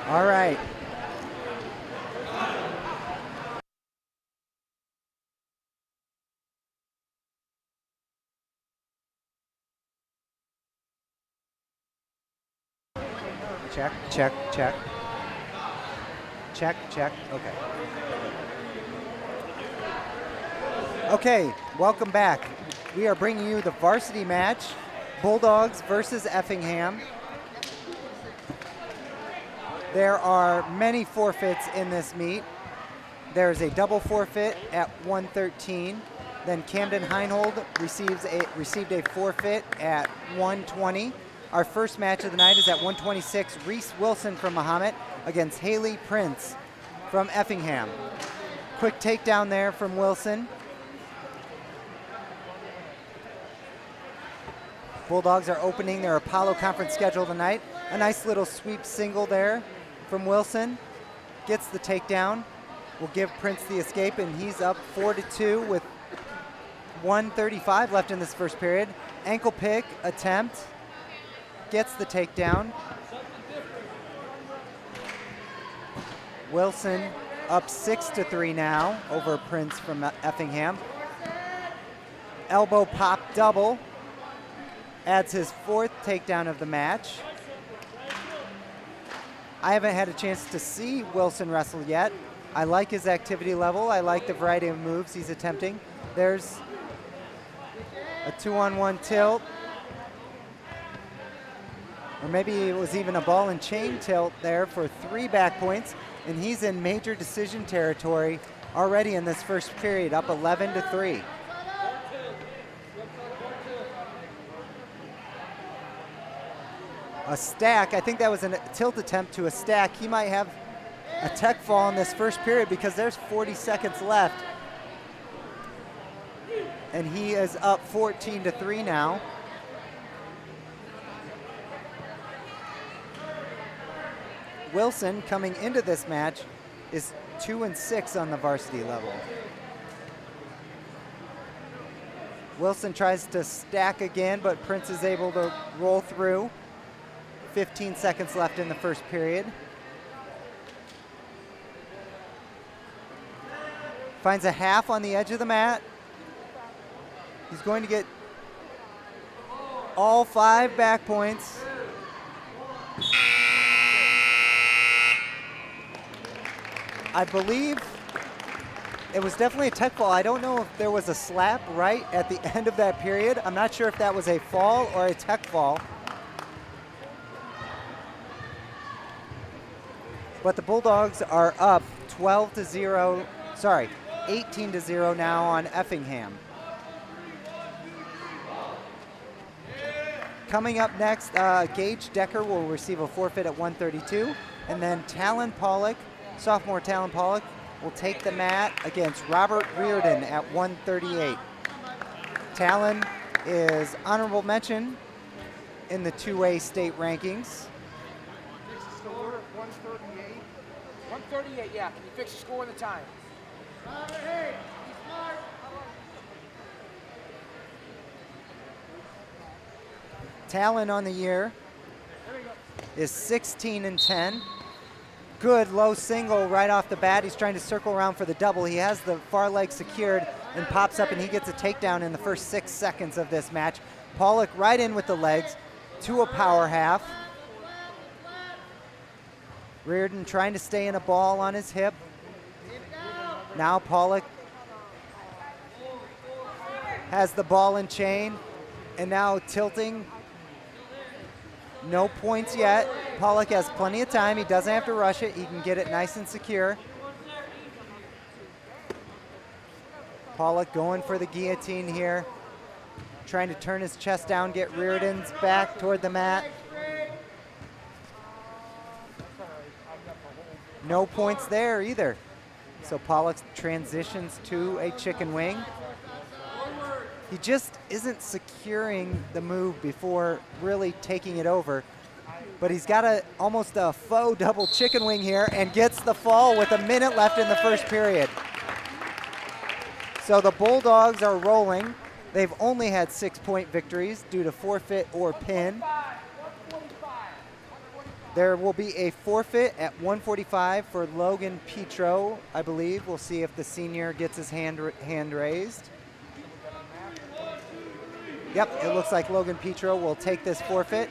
Speaker 1: All right. Check, check, check. Check, check. Okay. Okay, welcome back. We are bringing you the varsity match, Bulldogs versus Effingham. There are many forfeits in this meet. There is a double forfeit at 113. Then Camden Heinhold received a forfeit at 120. Our first match of the night is at 126. Reese Wilson from Mahomet against Haley Prince from Effingham. Quick takedown there from Wilson. Bulldogs are opening their Apollo Conference schedule tonight. A nice little sweep single there from Wilson. Gets the takedown. Will give Prince the escape, and he's up 4-2 with 1:35 left in this first period. Ankle pick attempt. Gets the takedown. Wilson up 6-3 now over Prince from Effingham. Elbow pop double. Adds his fourth takedown of the match. I haven't had a chance to see Wilson wrestle yet. I like his activity level. I like the variety of moves he's attempting. There's a 2-on-1 tilt. Or maybe it was even a ball and chain tilt there for 3 back points. And he's in major decision territory already in this first period, up 11-3. A stack, I think that was a tilt attempt to a stack. He might have a tech fall in this first period because there's 40 seconds left. And he is up 14-3 now. Wilson, coming into this match, is 2-6 on the varsity level. Wilson tries to stack again, but Prince is able to roll through. 15 seconds left in the first period. Finds a half on the edge of the mat. He's going to get all 5 back points. I believe it was definitely a tech fall. I don't know if there was a slap right at the end of that period. I'm not sure if that was a fall or a tech fall. But the Bulldogs are up 12-0 Sorry, 18-0 now on Effingham. Coming up next, Gage Decker will receive a forfeit at 132, and then Talon Pollock, sophomore Talon Pollock, will take the mat against Robert Reardon at 138. Talon is honorable mention in the 2A state rankings.
Speaker 6: Fix the score, 138. 138, yeah. Can you fix the score and the time?
Speaker 1: Talon on the year is 16-10. Good low single right off the bat. He's trying to circle around for the double. He has the far leg secured and pops up, and he gets a takedown in the first 6 seconds of this match. Pollock right in with the legs to a power half. Reardon trying to stay in a ball on his hip. Now Pollock has the ball and chain, and now tilting. No points yet. Pollock has plenty of time. He doesn't have to rush it. He can get it nice and secure. Pollock going for the guillotine here. Trying to turn his chest down, get Reardon's back toward the mat. No points there either. So Pollock transitions to a chicken wing. He just isn't securing the move before really taking it over. But he's got almost a faux double chicken wing here and gets the fall with a minute left in the first period. So the Bulldogs are rolling. They've only had 6-point victories due to forfeit or pin. There will be a forfeit at 145 for Logan Petro, I believe. We'll see if the senior gets his hand raised. Yep, it looks like Logan Petro will take this forfeit.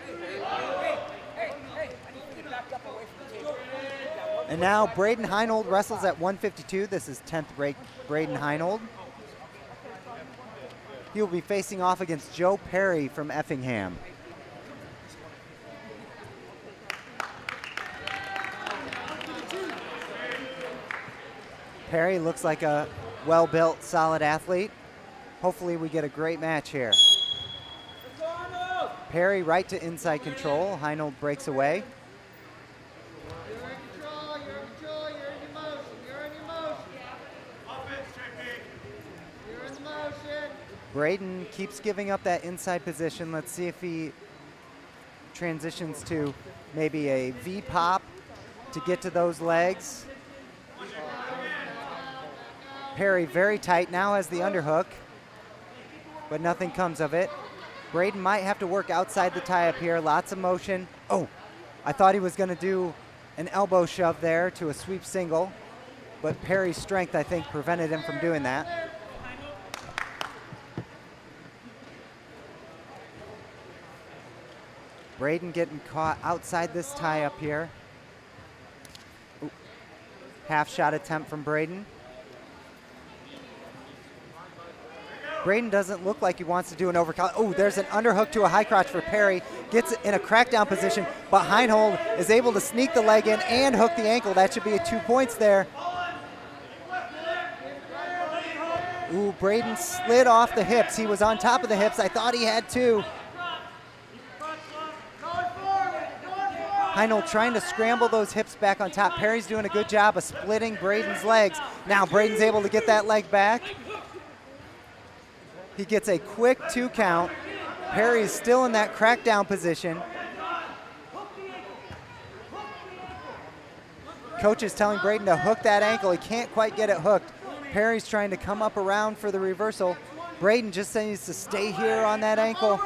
Speaker 1: And now Braden Heinold wrestles at 152. This is 10th ranked Braden Heinold. He will be facing off against Joe Perry from Effingham. Perry looks like a well-built, solid athlete. Hopefully we get a great match here. Perry right to inside control. Heinold breaks away.
Speaker 7: You're in control, you're in control, you're in your motion, you're in your motion. You're in the motion.
Speaker 1: Braden keeps giving up that inside position. Let's see if he transitions to maybe a V-pop to get to those legs. Perry very tight, now has the underhook, but nothing comes of it. Braden might have to work outside the tie-up here. Lots of motion. Oh, I thought he was going to do an elbow shove there to a sweep single, but Perry's strength, I think, prevented him from doing that. Braden getting caught outside this tie-up here. Ooh. Half shot attempt from Braden. Braden doesn't look like he wants to do an overcut. Oh, there's an underhook to a high crotch for Perry. Gets in a crackdown position, but Heinold is able to sneak the leg in and hook the ankle. That should be 2 points there. Ooh, Braden slid off the hips. He was on top of the hips. I thought he had 2. Heinold trying to scramble those hips back on top. Perry's doing a good job of splitting Braden's legs. Now Braden's able to get that leg back. He gets a quick 2 count. Perry's still in that crackdown position. Coach is telling Braden to hook that ankle. He can't quite get it hooked. Perry's trying to come up around for the reversal. Braden just needs to stay here on that ankle.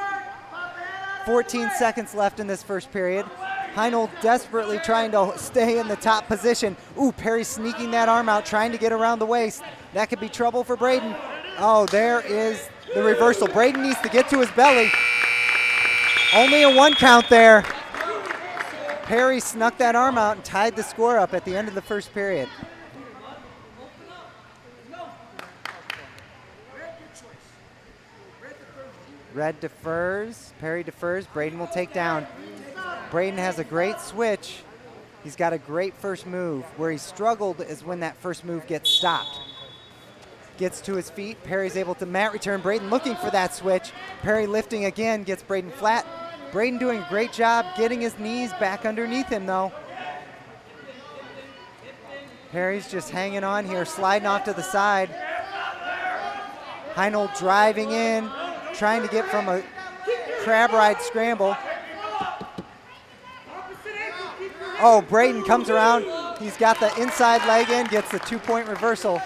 Speaker 1: 14 seconds left in this first period. Heinold desperately trying to stay in the top position. Ooh, Perry sneaking that arm out, trying to get around the waist. That could be trouble for Braden. Oh, there is the reversal. Braden needs to get to his belly. Only a 1 count there. Perry snuck that arm out and tied the score up at the end of the first period. Red defers, Perry defers, Braden will take down. Braden has a great switch. He's got a great first move. Where he struggled is when that first move gets stopped. Gets to his feet. Perry's able to mat return. Braden looking for that switch. Perry lifting again, gets Braden flat. Braden doing a great job getting his knees back underneath him, though. Perry's just hanging on here, sliding off to the side. Heinold driving in, trying to get from a crab ride scramble. Oh, Braden comes around. He's got the inside leg in, gets the 2-point reversal.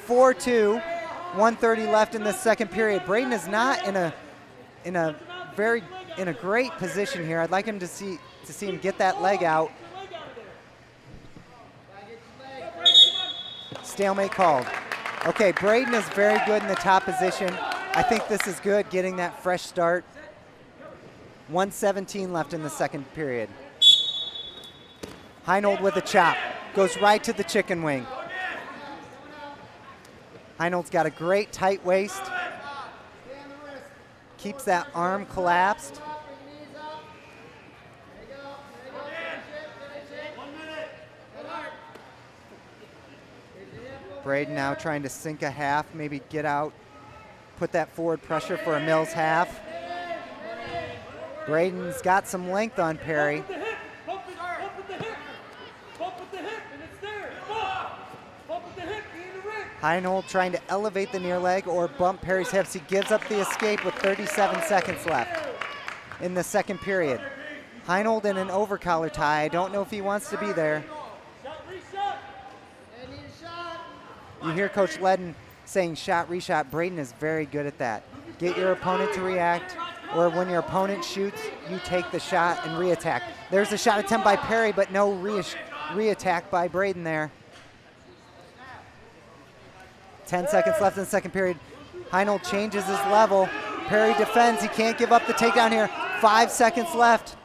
Speaker 1: 4-2, 1:30 left in the second period. Braden is not in a great position here. I'd like him to see him get that leg out. Stalemate called. Okay, Braden is very good in the top position. I think this is good, getting that fresh start. 1:17 left in the second period. Heinold with a chop. Goes right to the chicken wing. Heinold's got a great tight waist. Keeps that arm collapsed. Braden now trying to sink a half, maybe get out, put that forward pressure for a Mills half. Braden's got some length on Perry. Heinold trying to elevate the near leg or bump Perry's hips. He gives up the escape with 37 seconds left in the second period. Heinold in an overcollar tie. I don't know if he wants to be there. You hear Coach Ledden saying shot, reshot. Braden is very good at that. Get your opponent to react, or when your opponent shoots, you take the shot and reattack. There's a shot attempt by Perry, but no reattack by Braden there. 10 seconds left in the second period. Heinold changes his level. Perry defends. He can't give up the takedown here. 5 seconds left.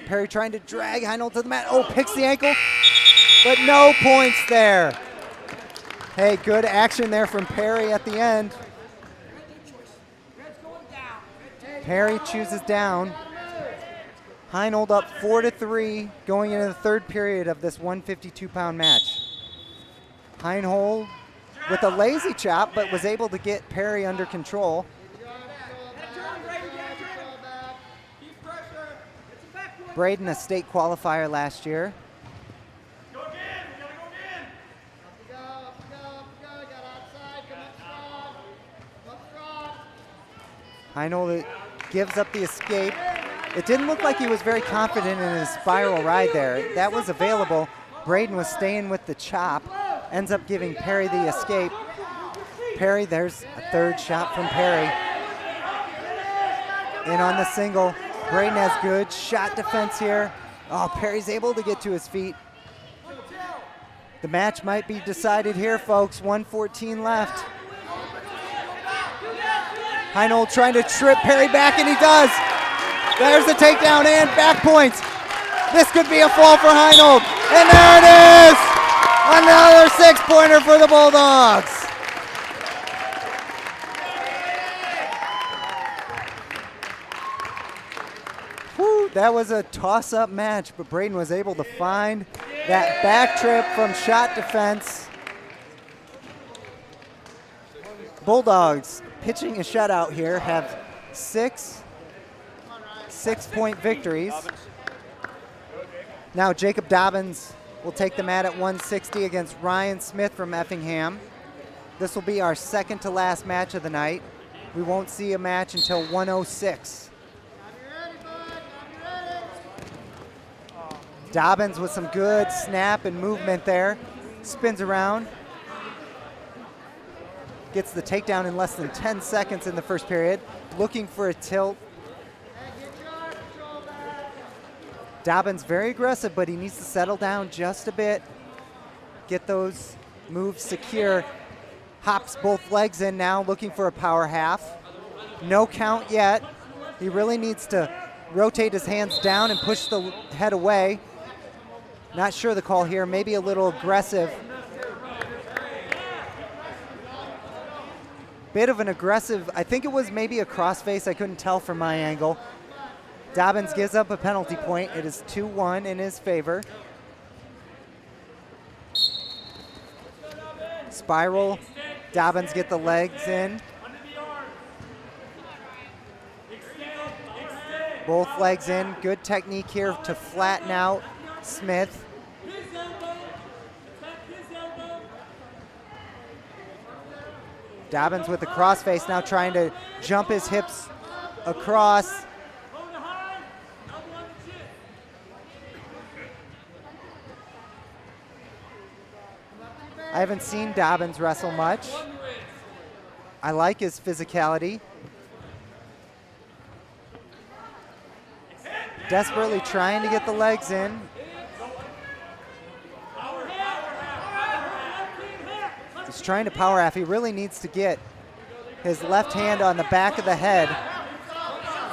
Speaker 1: Perry trying to drag Heinold to the mat. Oh, picks the ankle, but no points there. Hey, good action there from Perry at the end. Perry chooses down. Heinold up 4-3 going into the third period of this 152-pound match. Heinold with a lazy chop, but was able to get Perry under control. Braden, a state qualifier last year. Heinold gives up the escape. It didn't look like he was very confident in his spiral ride there. That was available. Braden was staying with the chop. Ends up giving Perry the escape. Perry, there's a third shot from Perry. In on the single. Braden has good shot defense here. Oh, Perry's able to get to his feet. The match might be decided here, folks. 1:14 left. Heinold trying to trip Perry back, and he does. There's the takedown and back points. This could be a fall for Heinold. And there it is! Another 6-pointer for the Bulldogs. Whew, that was a toss-up match, but Braden was able to find that back trip from shot defense. Bulldogs pitching a shutout here have 6-point victories. Now Jacob Dobbins will take the mat at 160 against Ryan Smith from Effingham. This will be our second to last match of the night. We won't see a match until 106. Dobbins with some good snap and movement there. Spins around. Gets the takedown in less than 10 seconds in the first period. Looking for a tilt. Dobbins very aggressive, but he needs to settle down just a bit. Get those moves secure. Hops both legs in now, looking for a power half. No count yet. He really needs to rotate his hands down and push the head away. Not sure the call here, maybe a little aggressive. Bit of an aggressive, I think it was maybe a crossface, I couldn't tell from my angle. Dobbins gives up a penalty point. It is 2-1 in his favor. spiral. Dobbins get the legs in. Both legs in. Good technique here to flatten out Smith. Dobbins with the crossface now trying to jump his hips across. I haven't seen Dobbins wrestle much. I like his physicality. Desperately trying to get the legs in. He's trying to power half. He really needs to get his left hand on the back of the head.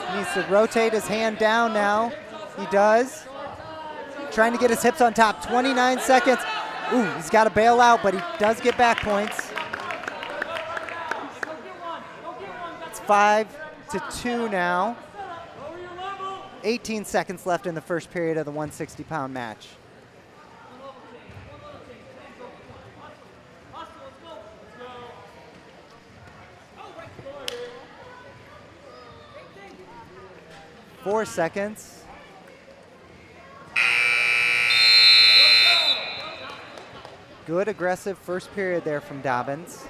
Speaker 1: He needs to rotate his hand down now. He does. Trying to get his hips on top. 29 seconds. Ooh, he's got to bail out, but he does get back points. It's 5-2 now. 18 seconds left in the first period of the 160-pound match. Four seconds. Good aggressive first period there from Dobbins.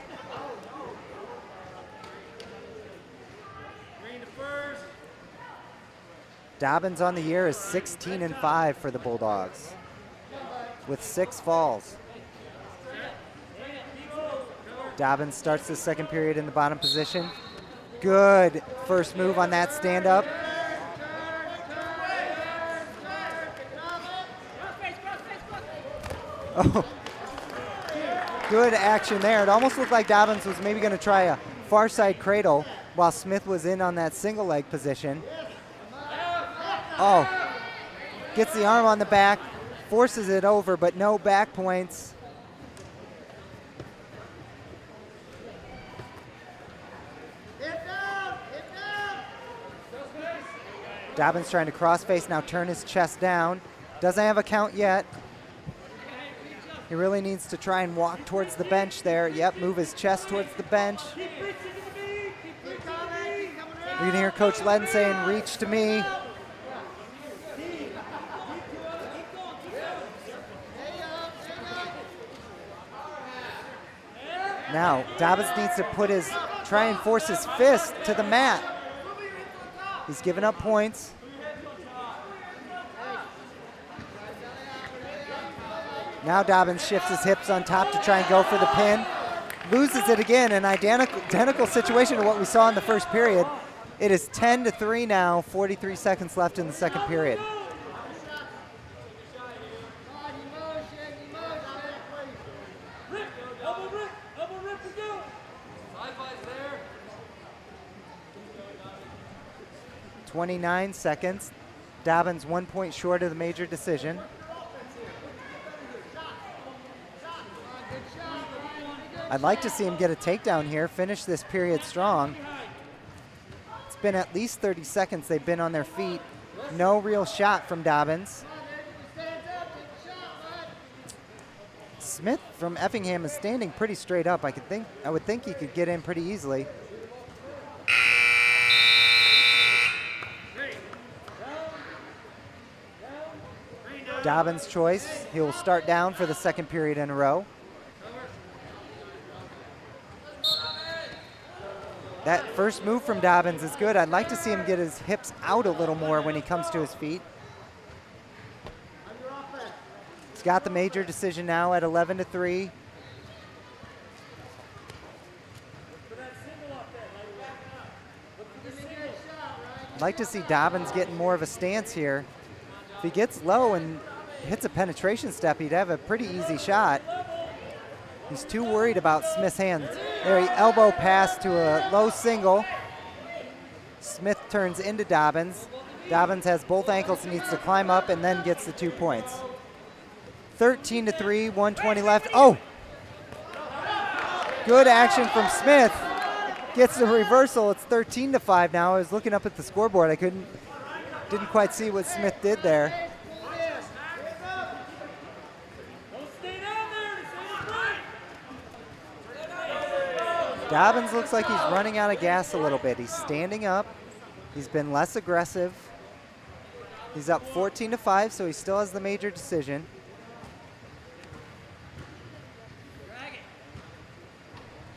Speaker 1: Dobbins on the year is 16-5 for the Bulldogs with 6 falls. Dobbins starts the second period in the bottom position. Good first move on that stand-up. Oh, good action there. It almost looked like Dobbins was maybe going to try a far side cradle while Smith was in on that single leg position. Oh, gets the arm on the back, forces it over, but no back points. Dobbins trying to crossface, now turn his chest down. Doesn't have a count yet. He really needs to try and walk towards the bench there. Yep, move his chest towards the bench. You can hear Coach Ledden saying, reach to me. Now, Dobbins needs to try and force his fist to the mat. He's giving up points. Now Dobbins shifts his hips on top to try and go for the pin. Loses it again, an identical situation to what we saw in the first period. It is 10-3 now, 43 seconds left in the second period. .29 seconds. Dobbins 1 point short of the major decision. I'd like to see him get a takedown here, finish this period strong. It's been at least 30 seconds they've been on their feet. No real shot from Dobbins. Smith from Effingham is standing pretty straight up. I would think he could get in pretty easily. Dobbins' choice. He will start down for the second period in a row. That first move from Dobbins is good. I'd like to see him get his hips out a little more when he comes to his feet. He's got the major decision now at 11-3. I'd like to see Dobbins getting more of a stance here. If he gets low and hits a penetration step, he'd have a pretty easy shot. He's too worried about Smith's hands. There, he elbow pass to a low single. Smith turns into Dobbins. Dobbins has both ankles and needs to climb up and then gets the 2 points. 13-3, 120 left. Oh! Good action from Smith. Gets the reversal. It's 13-5 now. I was looking up at the scoreboard. I didn't quite see what Smith did there. Dobbins looks like he's running out of gas a little bit. He's standing up. He's been less aggressive. He's up 14-5, so he still has the major decision.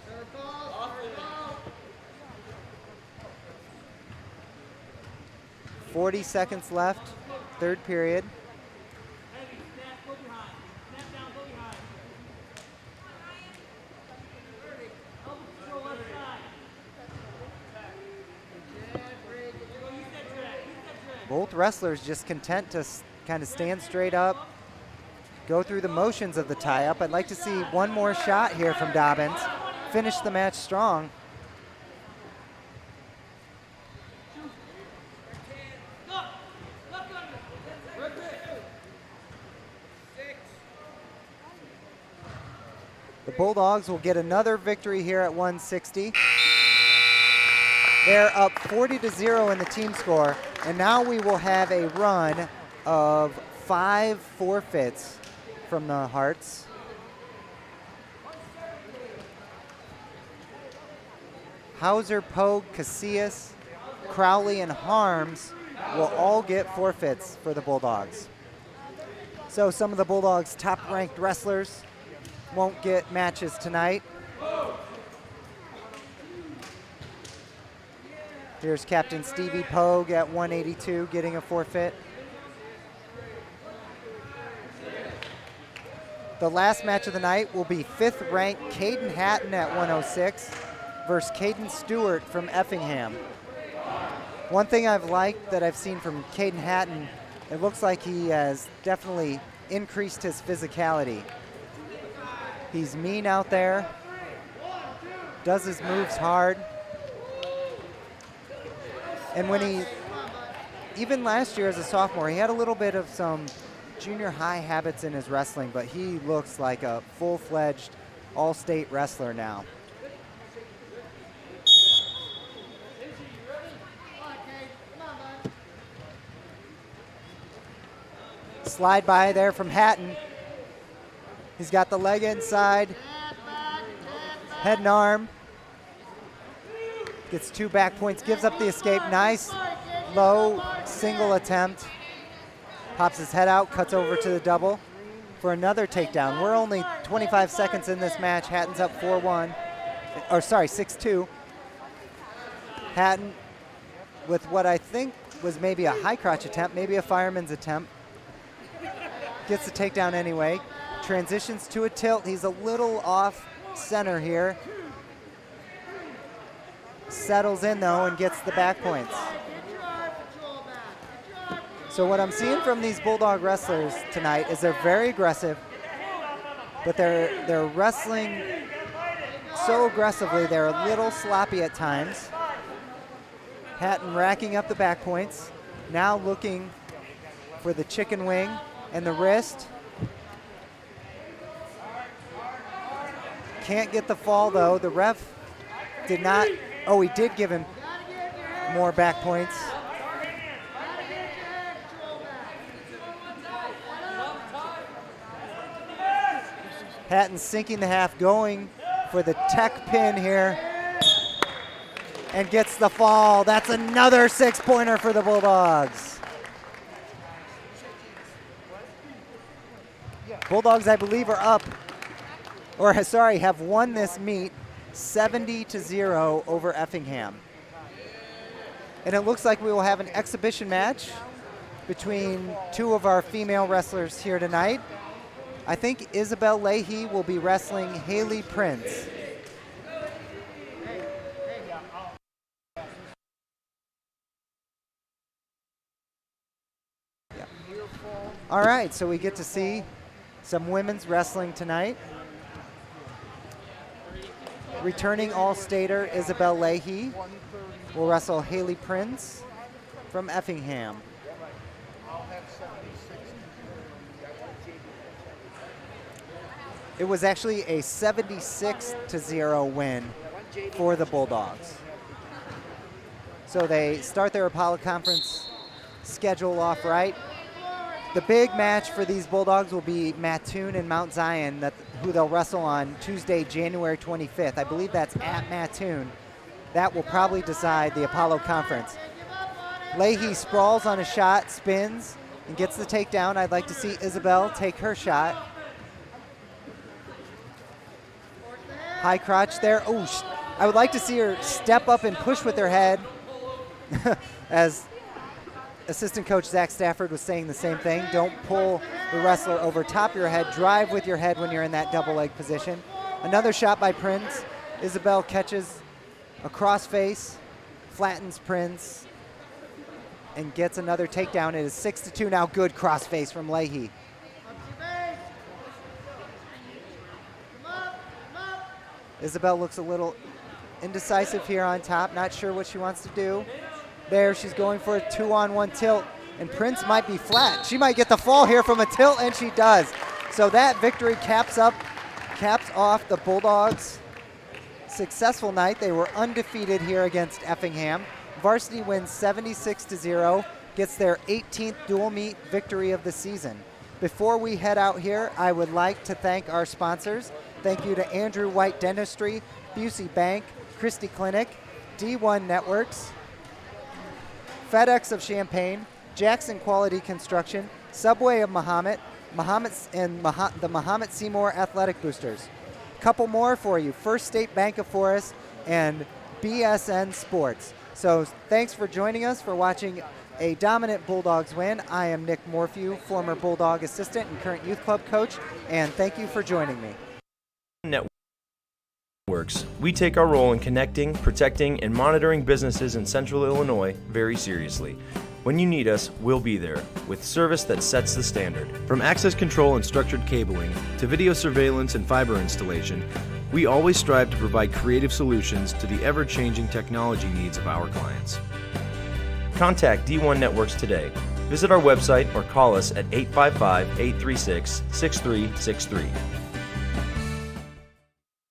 Speaker 7: Third ball, third ball.
Speaker 1: 40 seconds left, third period. Both wrestlers just content to kind of stand straight up, go through the motions of the tie-up. I'd like to see one more shot here from Dobbins, finish the match strong. The Bulldogs will get another victory here at 160. They're up 40-0 in the team score, and now we will have a run of 5 forfeits from the Harts. Hauser, Pogue, Casillas, Crowley, and Harms will all get forfeits for the Bulldogs. So some of the Bulldogs' top-ranked wrestlers won't get matches tonight. Here's Captain Stevie Pogue at 182 getting a forfeit. The last match of the night will be 5th ranked Caden Hatton at 106 versus Caden Stewart from Effingham. One thing I've liked that I've seen from Caden Hatton, it looks like he has definitely increased his physicality. He's mean out there, does his moves hard. And when even last year as a sophomore, he had a little bit of some junior high habits in his wrestling, but he looks like a full-fledged all-state wrestler now. Slide by there from Hatton. He's got the leg inside, head and arm. Gets 2 back points, gives up the escape. Nice low single attempt. Pops his head out, cuts over to the double for another takedown. We're only 25 seconds in this match. Hatton's up 4-1, or sorry, 6-2. Hatton with what I think was maybe a high crotch attempt, maybe a fireman's attempt. Gets the takedown anyway. Transitions to a tilt. He's a little off center here. Settles in though and gets the back points. So what I'm seeing from these Bulldog wrestlers tonight is they're very aggressive, but they're wrestling so aggressively they're a little sloppy at times. Hatton racking up the back points, now looking for the chicken wing and the wrist. Can't get the fall though. The ref did not. Oh, he did give him more back points. Hatton sinking the half, going for the tech pin here, and gets the fall. That's another 6-pointer for the Bulldogs. Bulldogs, I believe, are up, or sorry, have won this meet 70-0 over Effingham. And it looks like we will have an exhibition match between 2 of our female wrestlers here tonight. I think Isabel Leahy will be wrestling Haley Prince. Yeah. All right, so we get to see some women's wrestling tonight. Returning all-stater Isabel Leahy will wrestle Haley Prince from Effingham. It was actually a 76-0 win for the Bulldogs. So they start their Apollo Conference schedule off right. The big match for these Bulldogs will be Mattoon and Mount Zion, who they'll wrestle on Tuesday, January 25th. I believe that's at Mattoon. That will probably decide the Apollo Conference. Leahy sprawls on a shot, spins, and gets the takedown. I'd like to see Isabel take her shot. High crotch there. Oh, I would like to see her step up and push with her head. As assistant coach Zach Stafford was saying the same thing. Don't pull the wrestler over top your head. Drive with your head when you're in that double leg position. Another shot by Prince. Isabel catches a crossface, flattens Prince, and gets another takedown. It is 6-2 now. Good crossface from Leahy. Isabel looks a little indecisive here on top. Not sure what she wants to do. There, she's going for a 2-on-1 tilt, and Prince might be flat. She might get the fall here from a tilt, and she does. So that victory caps off the Bulldogs' successful night. They were undefeated here against Effingham. Varsity wins 76-0, gets their 18th dual meet victory of the season. Before we head out here, I would like to thank our sponsors. Thank you to Andrew White Dentistry, Busey Bank, Christie Clinic, D1 Networks, FedEx of Champaign, Jackson Quality Construction, Subway of Mahomet, the Mahomet-Seymour Athletic Boosters. Couple more for you, First State Bank of Forest and BSN Sports. So thanks for joining us, for watching a dominant Bulldogs win. I am Nick Morphew, former Bulldog assistant and current youth club coach, and thank you for joining me.
Speaker 3: Networks. We take our role in connecting, protecting, and monitoring businesses in Central Illinois very seriously. When you need us, we'll be there, with service that sets the standard. From access control and structured cabling to video surveillance and fiber installation, we always strive to provide creative solutions to the ever-changing technology needs of our clients. Contact D1 Networks today. Visit our website or call us at 855-836-6363.